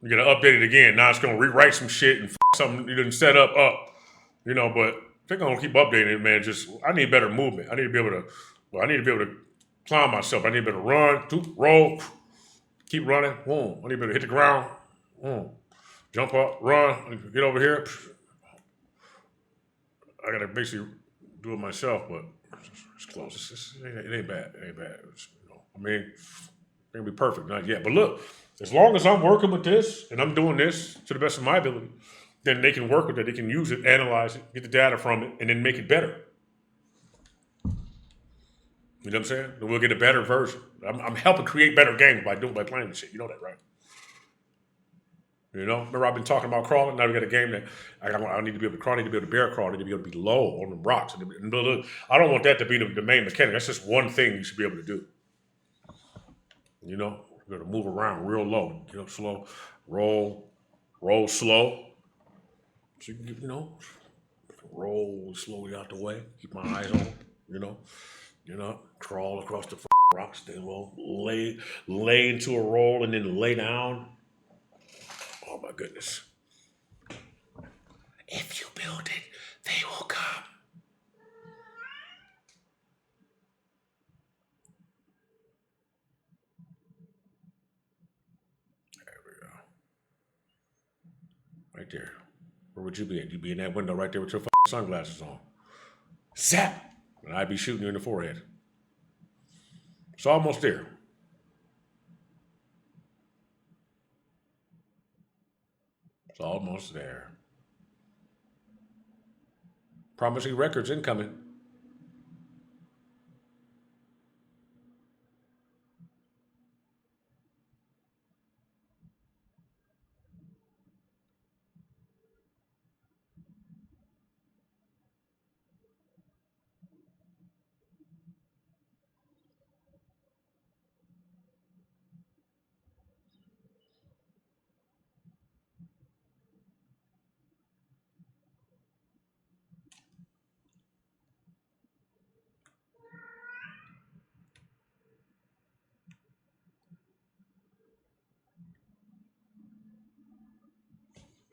You gotta update it again. Now it's gonna rewrite some shit and something you didn't set up. You know, but they're gonna keep updating it, man. Just I need better movement. I need to be able to. Well, I need to be able to climb myself. I need to be able to run, roll, keep running. Boom. I need to be able to hit the ground. Boom. Jump up, run, get over here. I gotta basically do it myself, but it's close. It ain't bad. It ain't bad. I mean, it ain't be perfect, not yet. But look, as long as I'm working with this and I'm doing this to the best of my ability, then they can work with it. They can use it, analyze it, get the data from it, and then make it better. You know what I'm saying? Then we'll get a better version. I'm helping create better games by playing this shit. You know that, right? You know, remember I've been talking about crawling. Now we got a game that I need to be able to crawl. I need to be able to bear crawl. I need to be able to be low on the rocks. And look, I don't want that to be the main mechanic. That's just one thing you should be able to do. You know, you got to move around real low. You know, slow, roll slow. So you know, roll slowly out the way. Keep my eyes on. You know, crawl across the rocks. Stay low. Lay into a roll and then lay down. Oh my goodness. If you build it, they will come. There we go. Right there. Where would you be at? You'd be in that window right there with your sunglasses on. Zap! And I'd be shooting you in the forehead. It's almost there. It's almost there. Promising records incoming.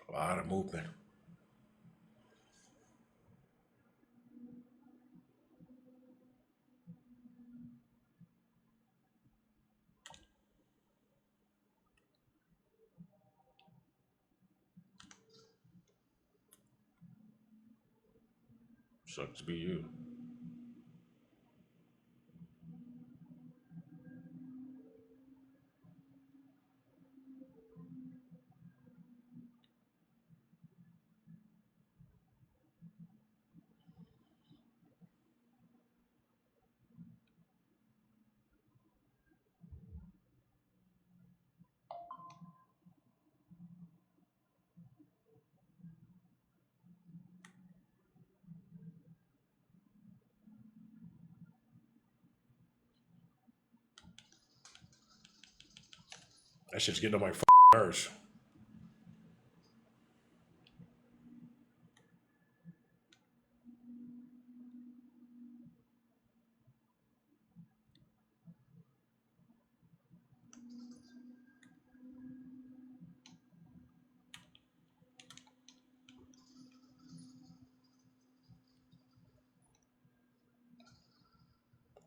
A lot of movement. Sucks to be you. That shit's getting on my nerves.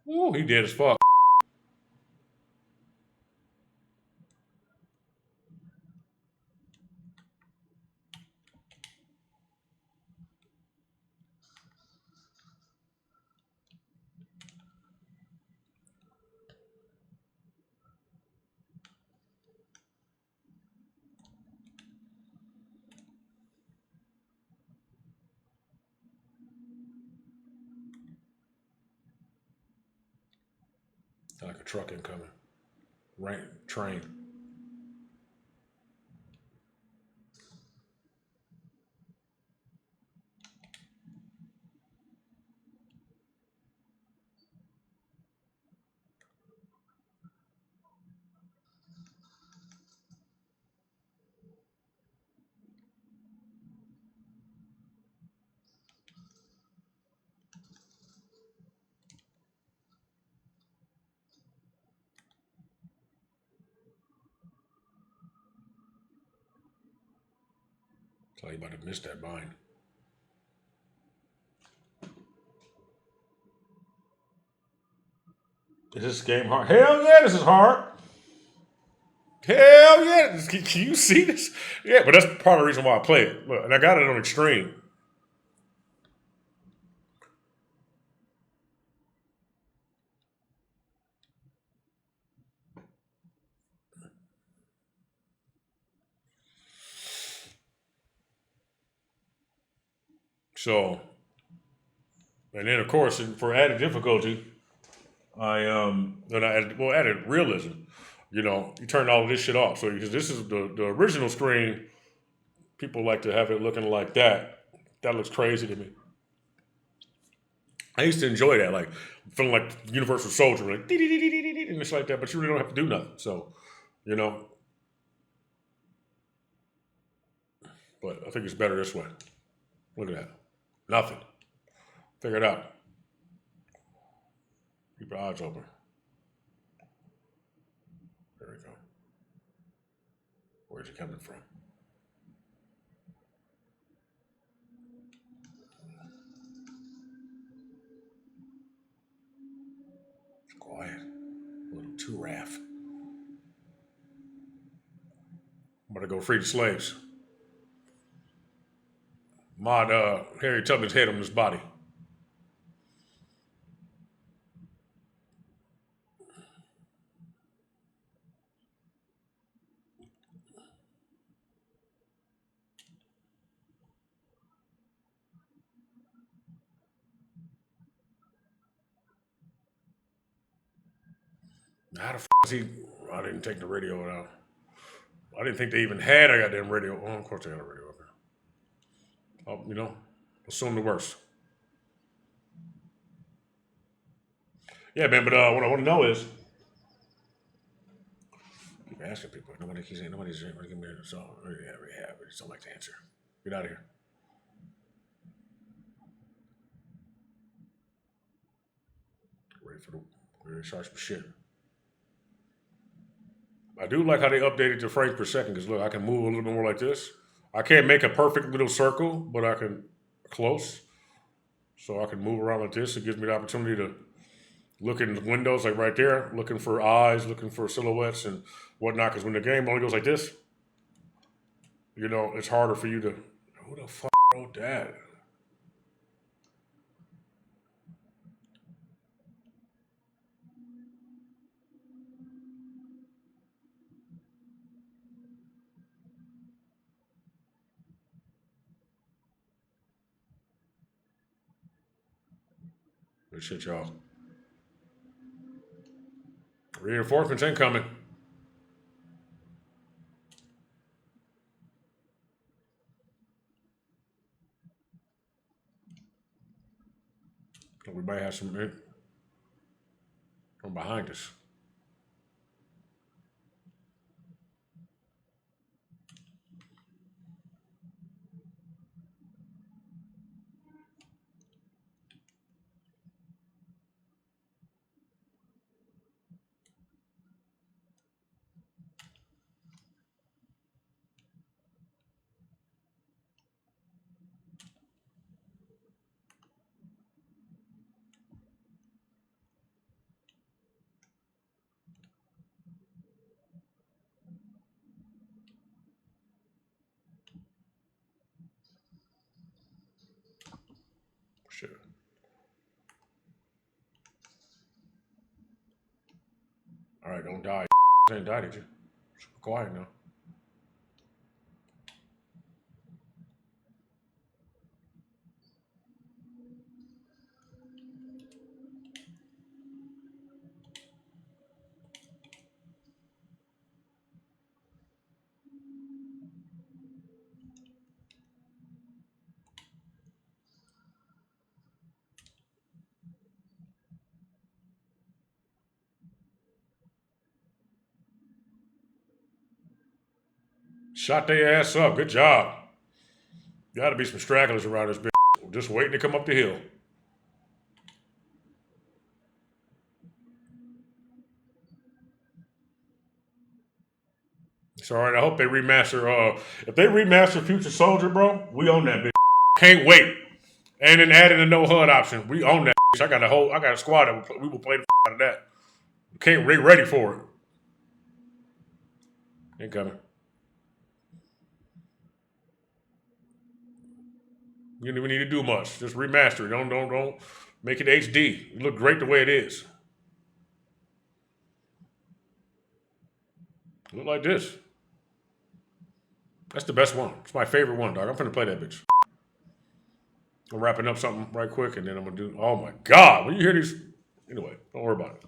Ooh, he dead as fuck. Like a truck incoming. Rain train. So you about to miss that mine. Is this game hard? Hell yeah, this is hard. Hell yeah. Can you see this? Yeah, but that's part of the reason why I play it. Look, and I got it on extreme. So, and then of course, for added difficulty, added realism. You know, you turn all of this shit off. So because this is the original screen, people like to have it looking like that. That looks crazy to me. I used to enjoy that, like feeling like Universal Soldier, like and it's like that. But you really don't have to do nothing. So, you know, but I think it's better this way. Look at that, nothing. Figure it out. Keep your eyes open. There we go. Where's it coming from? It's quiet. A little too raff. I'm gonna go free the slaves. Mod Harry Tubman's head on his body. How the f is he? I didn't take the radio out. I didn't think they even had a goddamn radio. Oh, of course they got a radio up there. Oh, you know, assume the worst. Yeah, man. But what I want to know is, keep asking people. Nobody keeps saying nobody's giving me a song. Yeah, we have. I just don't like to answer. Get out of here. Ready for the ready to start some shit. I do like how they updated the frames per second because look, I can move a little bit more like this. I can't make a perfect little circle, but I can close. So I can move around like this. It gives me the opportunity to look in the windows, like right there, looking for eyes, looking for silhouettes and whatnot. Because when the game only goes like this, you know, it's harder for you to. Who the fuck wrote that? Good shit, y'all. Reinforcements incoming. We might have some from behind us. don't die. Ain't died, did you? Quiet now. Shot their ass up. Good job. Gotta be some stragglers around this bitch. Just waiting to come up the hill. It's all right. I hope they remaster. If they remaster Future Soldier, bro, we own that bitch. Can't wait. And then adding a no HUD option, we own that bitch. I got a squad that we will play the out of that. Can't be ready for it. Ain't coming. You don't even need to do much. Just remaster it. Don't make it HD. It look great the way it is. Look like this. That's the best one. It's my favorite one, dog. I'm finna play that bitch. I'm wrapping up something right quick, and then I'm gonna do. Oh my god! When you hear these, anyway, don't worry about it.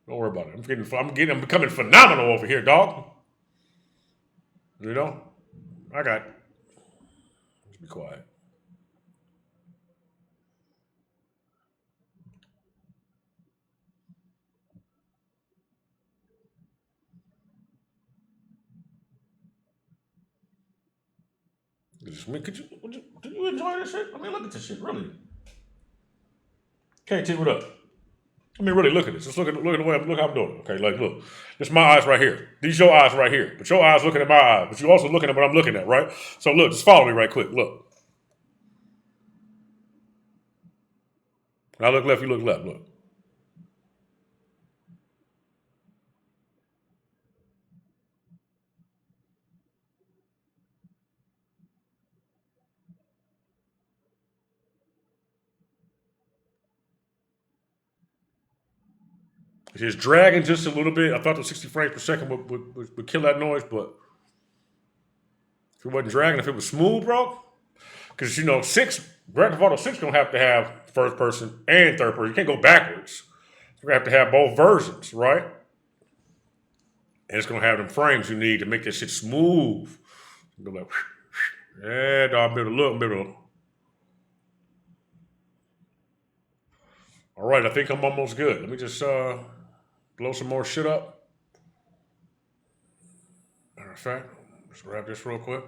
Don't worry about it. I'm becoming phenomenal over here, dog. You know, I got. Let's be quiet. Did you enjoy this shit? I mean, look at this shit, really. Can't tee it up. I mean, really, look at this. Just look at the way look how I'm doing. Okay, like look, this my eyes right here. These your eyes right here. But your eyes looking at my eyes. But you also looking at what I'm looking at, right? So look, just follow me right quick. Look. When I look left, you look left. Look. It's dragging just a little bit. I thought the 60 frames per second would kill that noise, but if it wasn't dragging, if it was smooth, bro, because Grand Theft Auto 6 gonna have to have first person and third person. You can't go backwards. You're gonna have to have both versions, right? And it's gonna have them frames you need to make that shit smooth. Go like, yeah, dog, I'm able to look, I'm able to. All right, I think I'm almost good. Let me just blow some more shit up. Matter of fact, let's grab this real quick.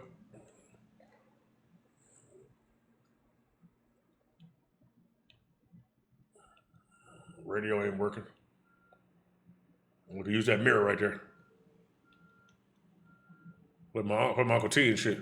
Radio ain't working. I'm gonna use that mirror right there. With my Uncle T and shit.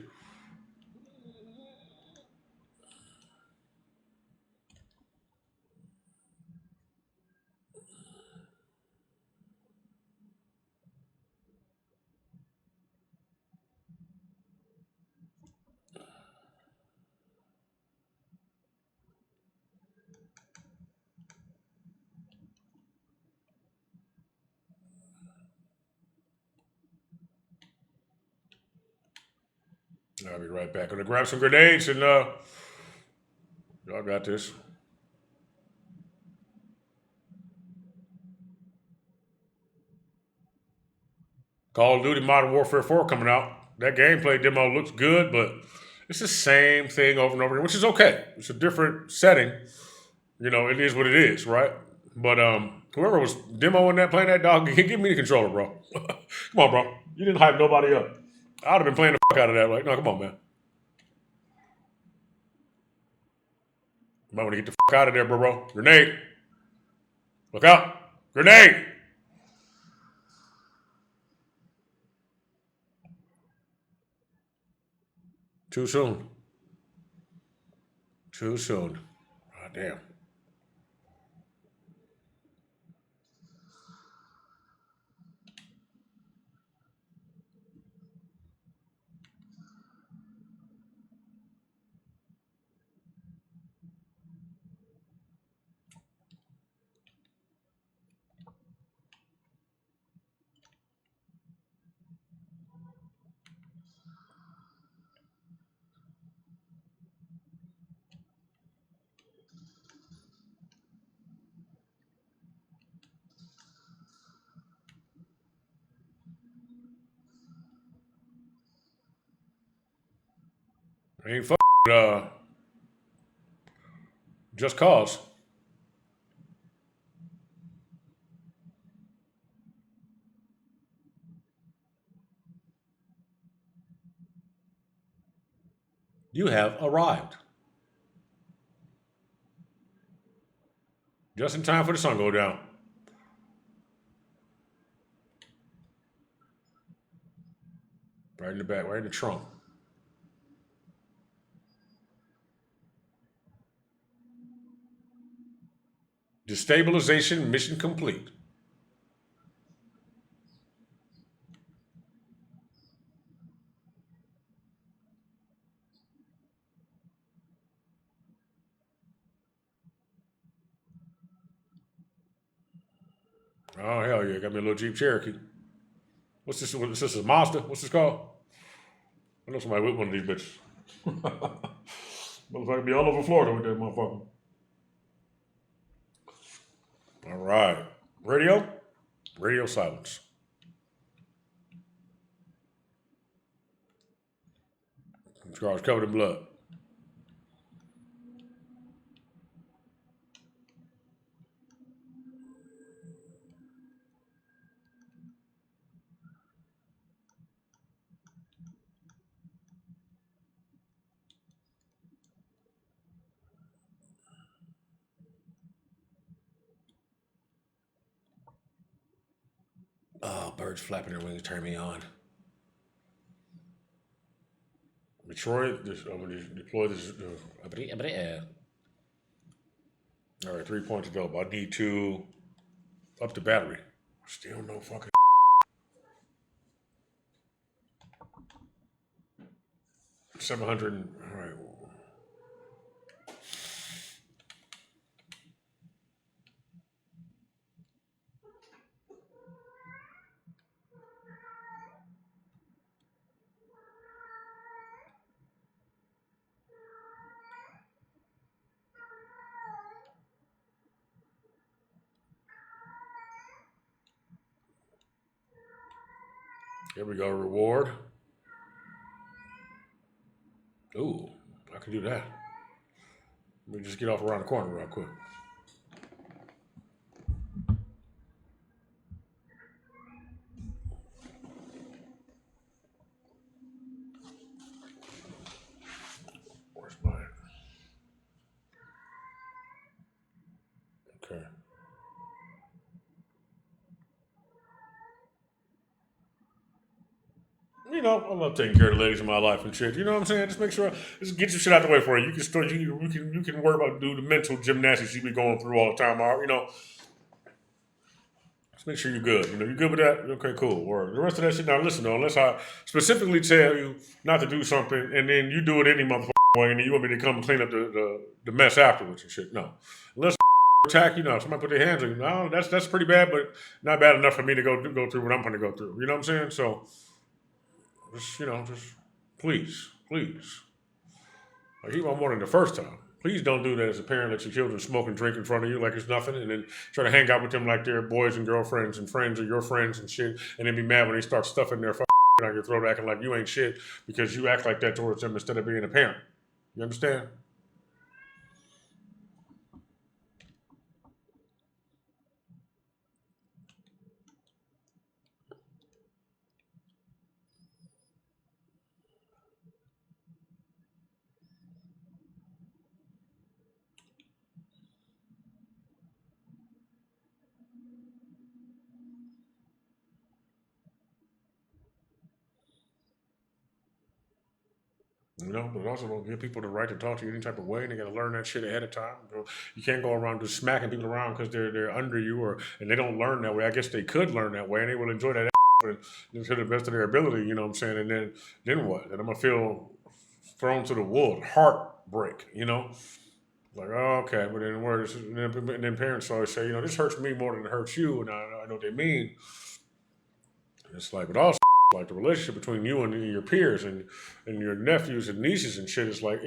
I'll be right back. Gonna grab some grenades and y'all got this. Call of Duty Modern Warfare 4 coming out. That gameplay demo looks good, but it's the same thing over and over again, which is okay. It's a different setting. You know, it is what it is, right? But whoever was demoing that, playing that dog, give me the controller, bro. Come on, bro. You didn't hype nobody up. I'd have been playing the fuck out of that. Like, no, come on, man. You might want to get the fuck out of there, bro. Grenade. Look out. Grenade. Too soon. Too soon. God damn. Ain't just cause. You have arrived. Just in time for the sun go down. Right in the back, right in the trunk. Destabilization mission complete. Oh hell yeah, got me a little Jeep Cherokee. What's this? What's this? A Mazda? What's this called? I know somebody with one of these bitches. Motherfucker be all over Florida with that motherfucker. All right. Radio? Radio silence. This car's covered in blood. Oh, birds flapping their wings turn me on. Detroit, I'm going to deploy this. All right, 3 points to go. I need to up the battery. Still no fucking 700. All right. Here we go. Reward. Ooh, I can do that. Let me just get off around the corner real quick. Where's mine? Okay. You know, I love taking care of the ladies in my life and shit. You know what I'm saying? Just make sure, just get your shit out the way for you. You can start, you can worry about do the mental gymnastics you be going through all the time. You know, just make sure you're good. You know, you good with that? Okay, cool. Or the rest of that shit. Now listen though, unless I specifically tell you not to do something and then you do it any motherfucking way and then you want me to come clean up the mess afterwards and shit. No, unless attack you know, somebody put their hands on you. No, that's pretty bad, but not bad enough for me to go through what I'm going to go through. You know what I'm saying? So just just please. Like he want more than the first time. Please don't do that as a parent. Let your children smoke and drink in front of you like it's nothing, and then try to hang out with them like they're boys and girlfriends and friends of your friends and shit, and then be mad when they start stuffing their fucking down your throat, acting like you ain't shit because you act like that towards them instead of being a parent. You understand? You know, but also don't give people the right to talk to you any type of way. And they got to learn that shit ahead of time. You can't go around just smacking people around because they're under you or and they don't learn that way. I guess they could learn that way and they will enjoy that to the best of their ability. You know what I'm saying? And then what? And I'm gonna feel thrown to the wolves, heartbreak. You know, like oh, okay, but then words. And then parents always say, this hurts me more than it hurts you, and I know what they mean. It's like, but also like the relationship between you and your peers and your nephews and nieces and shit is like,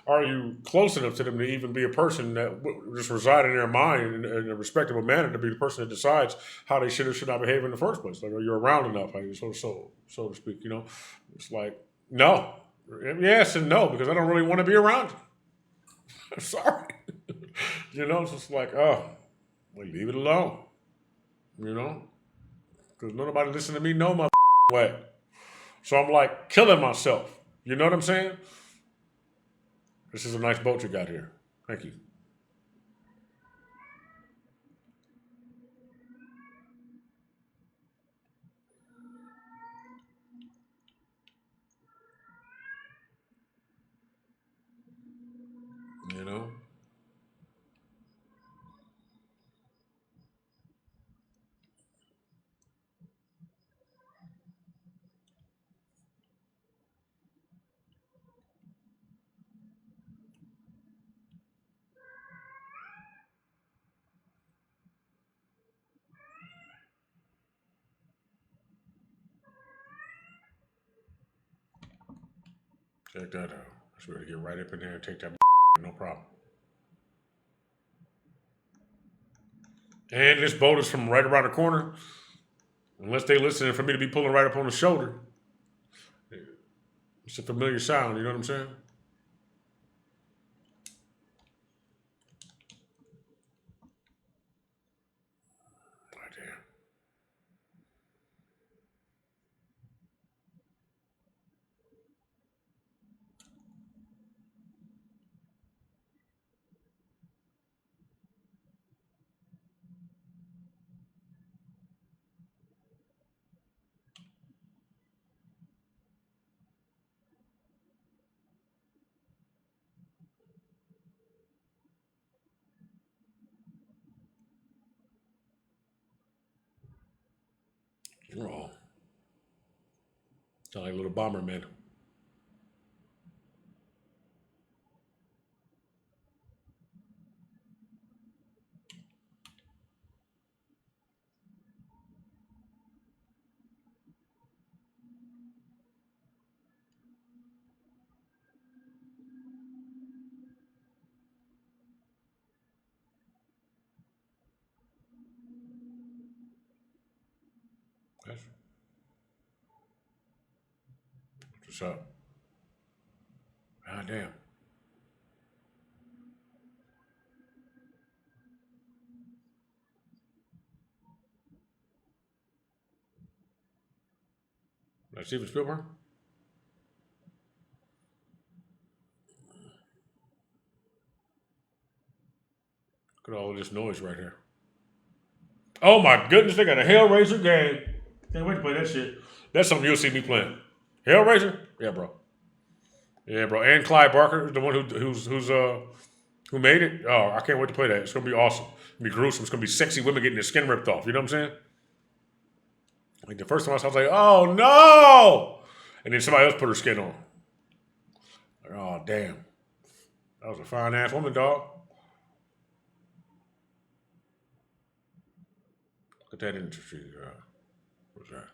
are you close enough to them to even be a person that just reside in their mind in a respectable manner to be the person that decides how they should or should not behave in the first place? Like, are you around enough, like, so to speak? It's like, no. Yes and no, because I don't really want to be around you. I'm sorry. It's just like, oh, well, leave it alone. You know, because nobody listen to me no my way. So I'm like killing myself. You know what I'm saying? This is a nice boat you got here. Thank you. You know, check that out. I should better get right up in there and take that. No problem. And this boat is from right around the corner. Unless they listening for me to be pulling right up on the shoulder, it's a familiar sound. You know what I'm saying? Oh, damn. Oh, sound like a little bomber man. That's what's up. Ah, damn. That's Steven Spielberg. Look at all of this noise right here. Oh my goodness, they got a Hellraiser game. Can't wait to play that shit. That's something you'll see me playing. Hellraiser? Yeah, bro. Yeah, bro. And Clyde Barker, the one who made it. Oh, I can't wait to play that. It's gonna be awesome. It's gonna be gruesome. It's gonna be sexy women getting their skin ripped off. You know what I'm saying? Like the first time I saw, it, I was like, oh no! And then somebody else put her skin on. Like, oh damn, that was a fine ass woman, dog. Look at that industry. What's that?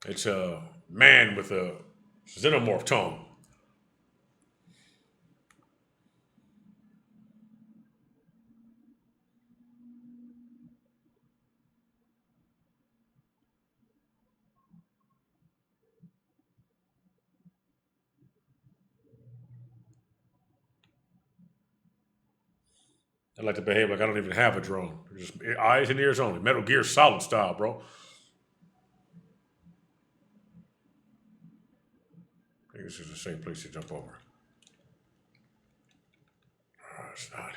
It's a man with a xenomorph tongue. I like to behave like I don't even have a drone. Just eyes and ears only. Metal Gear Solid style, bro. I think this is the same place to jump over. Oh, it's not.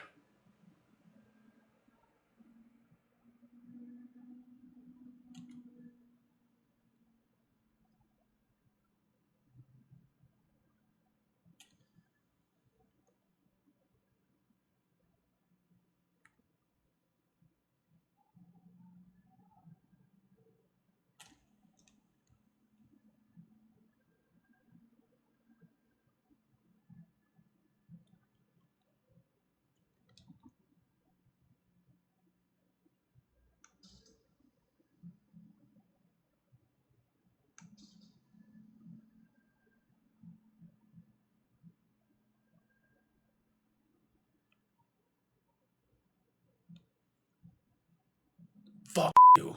Fuck you.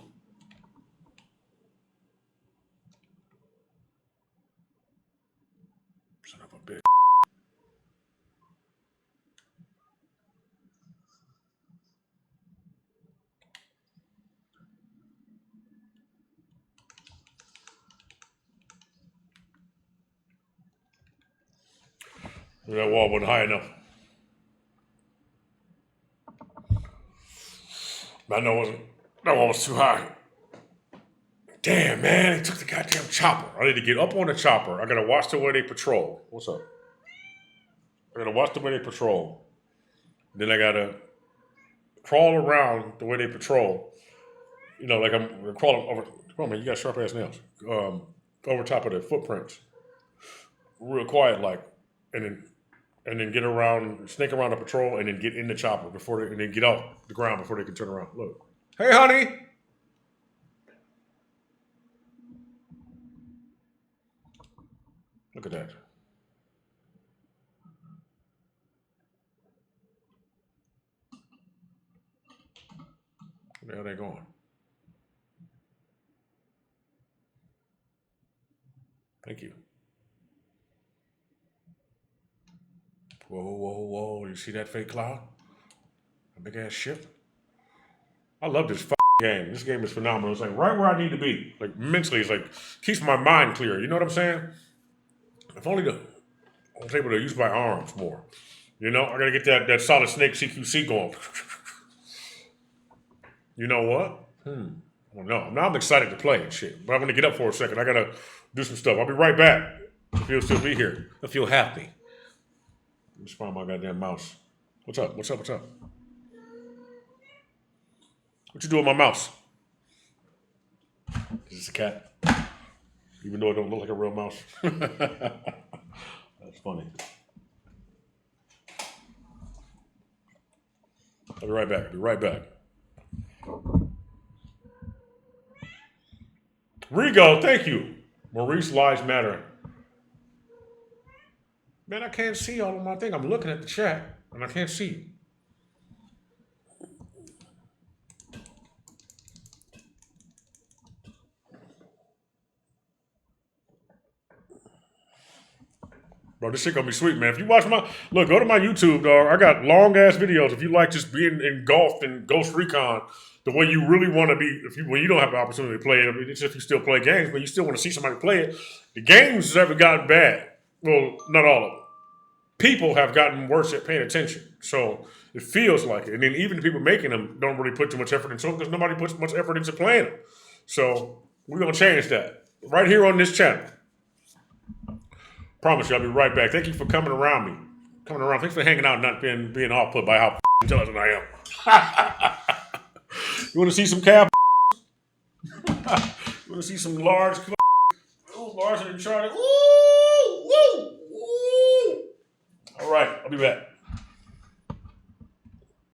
Son of a bitch. That wall wasn't high enough. I know it wasn't. That wall was too high. Damn, man, they took the goddamn chopper. I need to get up on the chopper. I gotta watch the way they patrol. What's up? I gotta watch the way they patrol. Then I gotta crawl around the way they patrol. You know, like I'm crawling over. Come on, man, you got sharp ass nails. Over top of the footprints, real quiet, like, and then get around, snake around the patrol, and then get in the chopper before they, and then get off the ground before they can turn around. Look, hey, honey. Look at that. Where the hell are they going? Thank you. Whoa, whoa, whoa. You see that fake cloud? A big ass ship? I love this game. This game is phenomenal. It's like right where I need to be. Like mentally, it's like keeps my mind clear. You know what I'm saying? If only I was able to use my arms more. You know, I gotta get that Solid Snake CQC going. You know what? Well, no, now I'm excited to play and shit. But I'm gonna get up for a second. I gotta do some stuff. I'll be right back. If you'll still be here. If you'll have me. Let me find my goddamn mouse. What's up? What's up? What's up? What you do with my mouse? Is this a cat? Even though it don't look like a real mouse. That's funny. I'll be right back. I'll be right back. Rigo, thank you. Maurice Lives Matter. Man, I can't see all of my thing. I'm looking at the chat and I can't see. Bro, this shit gonna be sweet, man. If you watch go to my YouTube, dog. I got long ass videos. If you like just being engulfed in Ghost Recon, the way you really want to be, when you don't have the opportunity to play it, it's if you still play games, but you still want to see somebody play it. The games haven't gotten bad. Well, not all of them. People have gotten worse at paying attention. So it feels like it. And then even the people making them don't really put too much effort into them because nobody puts much effort into playing them. So we're gonna change that right here on this channel. Promise you, I'll be right back. Thank you for coming around me. Thanks for hanging out and not being off put by how intelligent I am. You want to see some calf? You want to see some large? Ooh, larger than Charlie. Ooh, woo, woo. All right, I'll be back.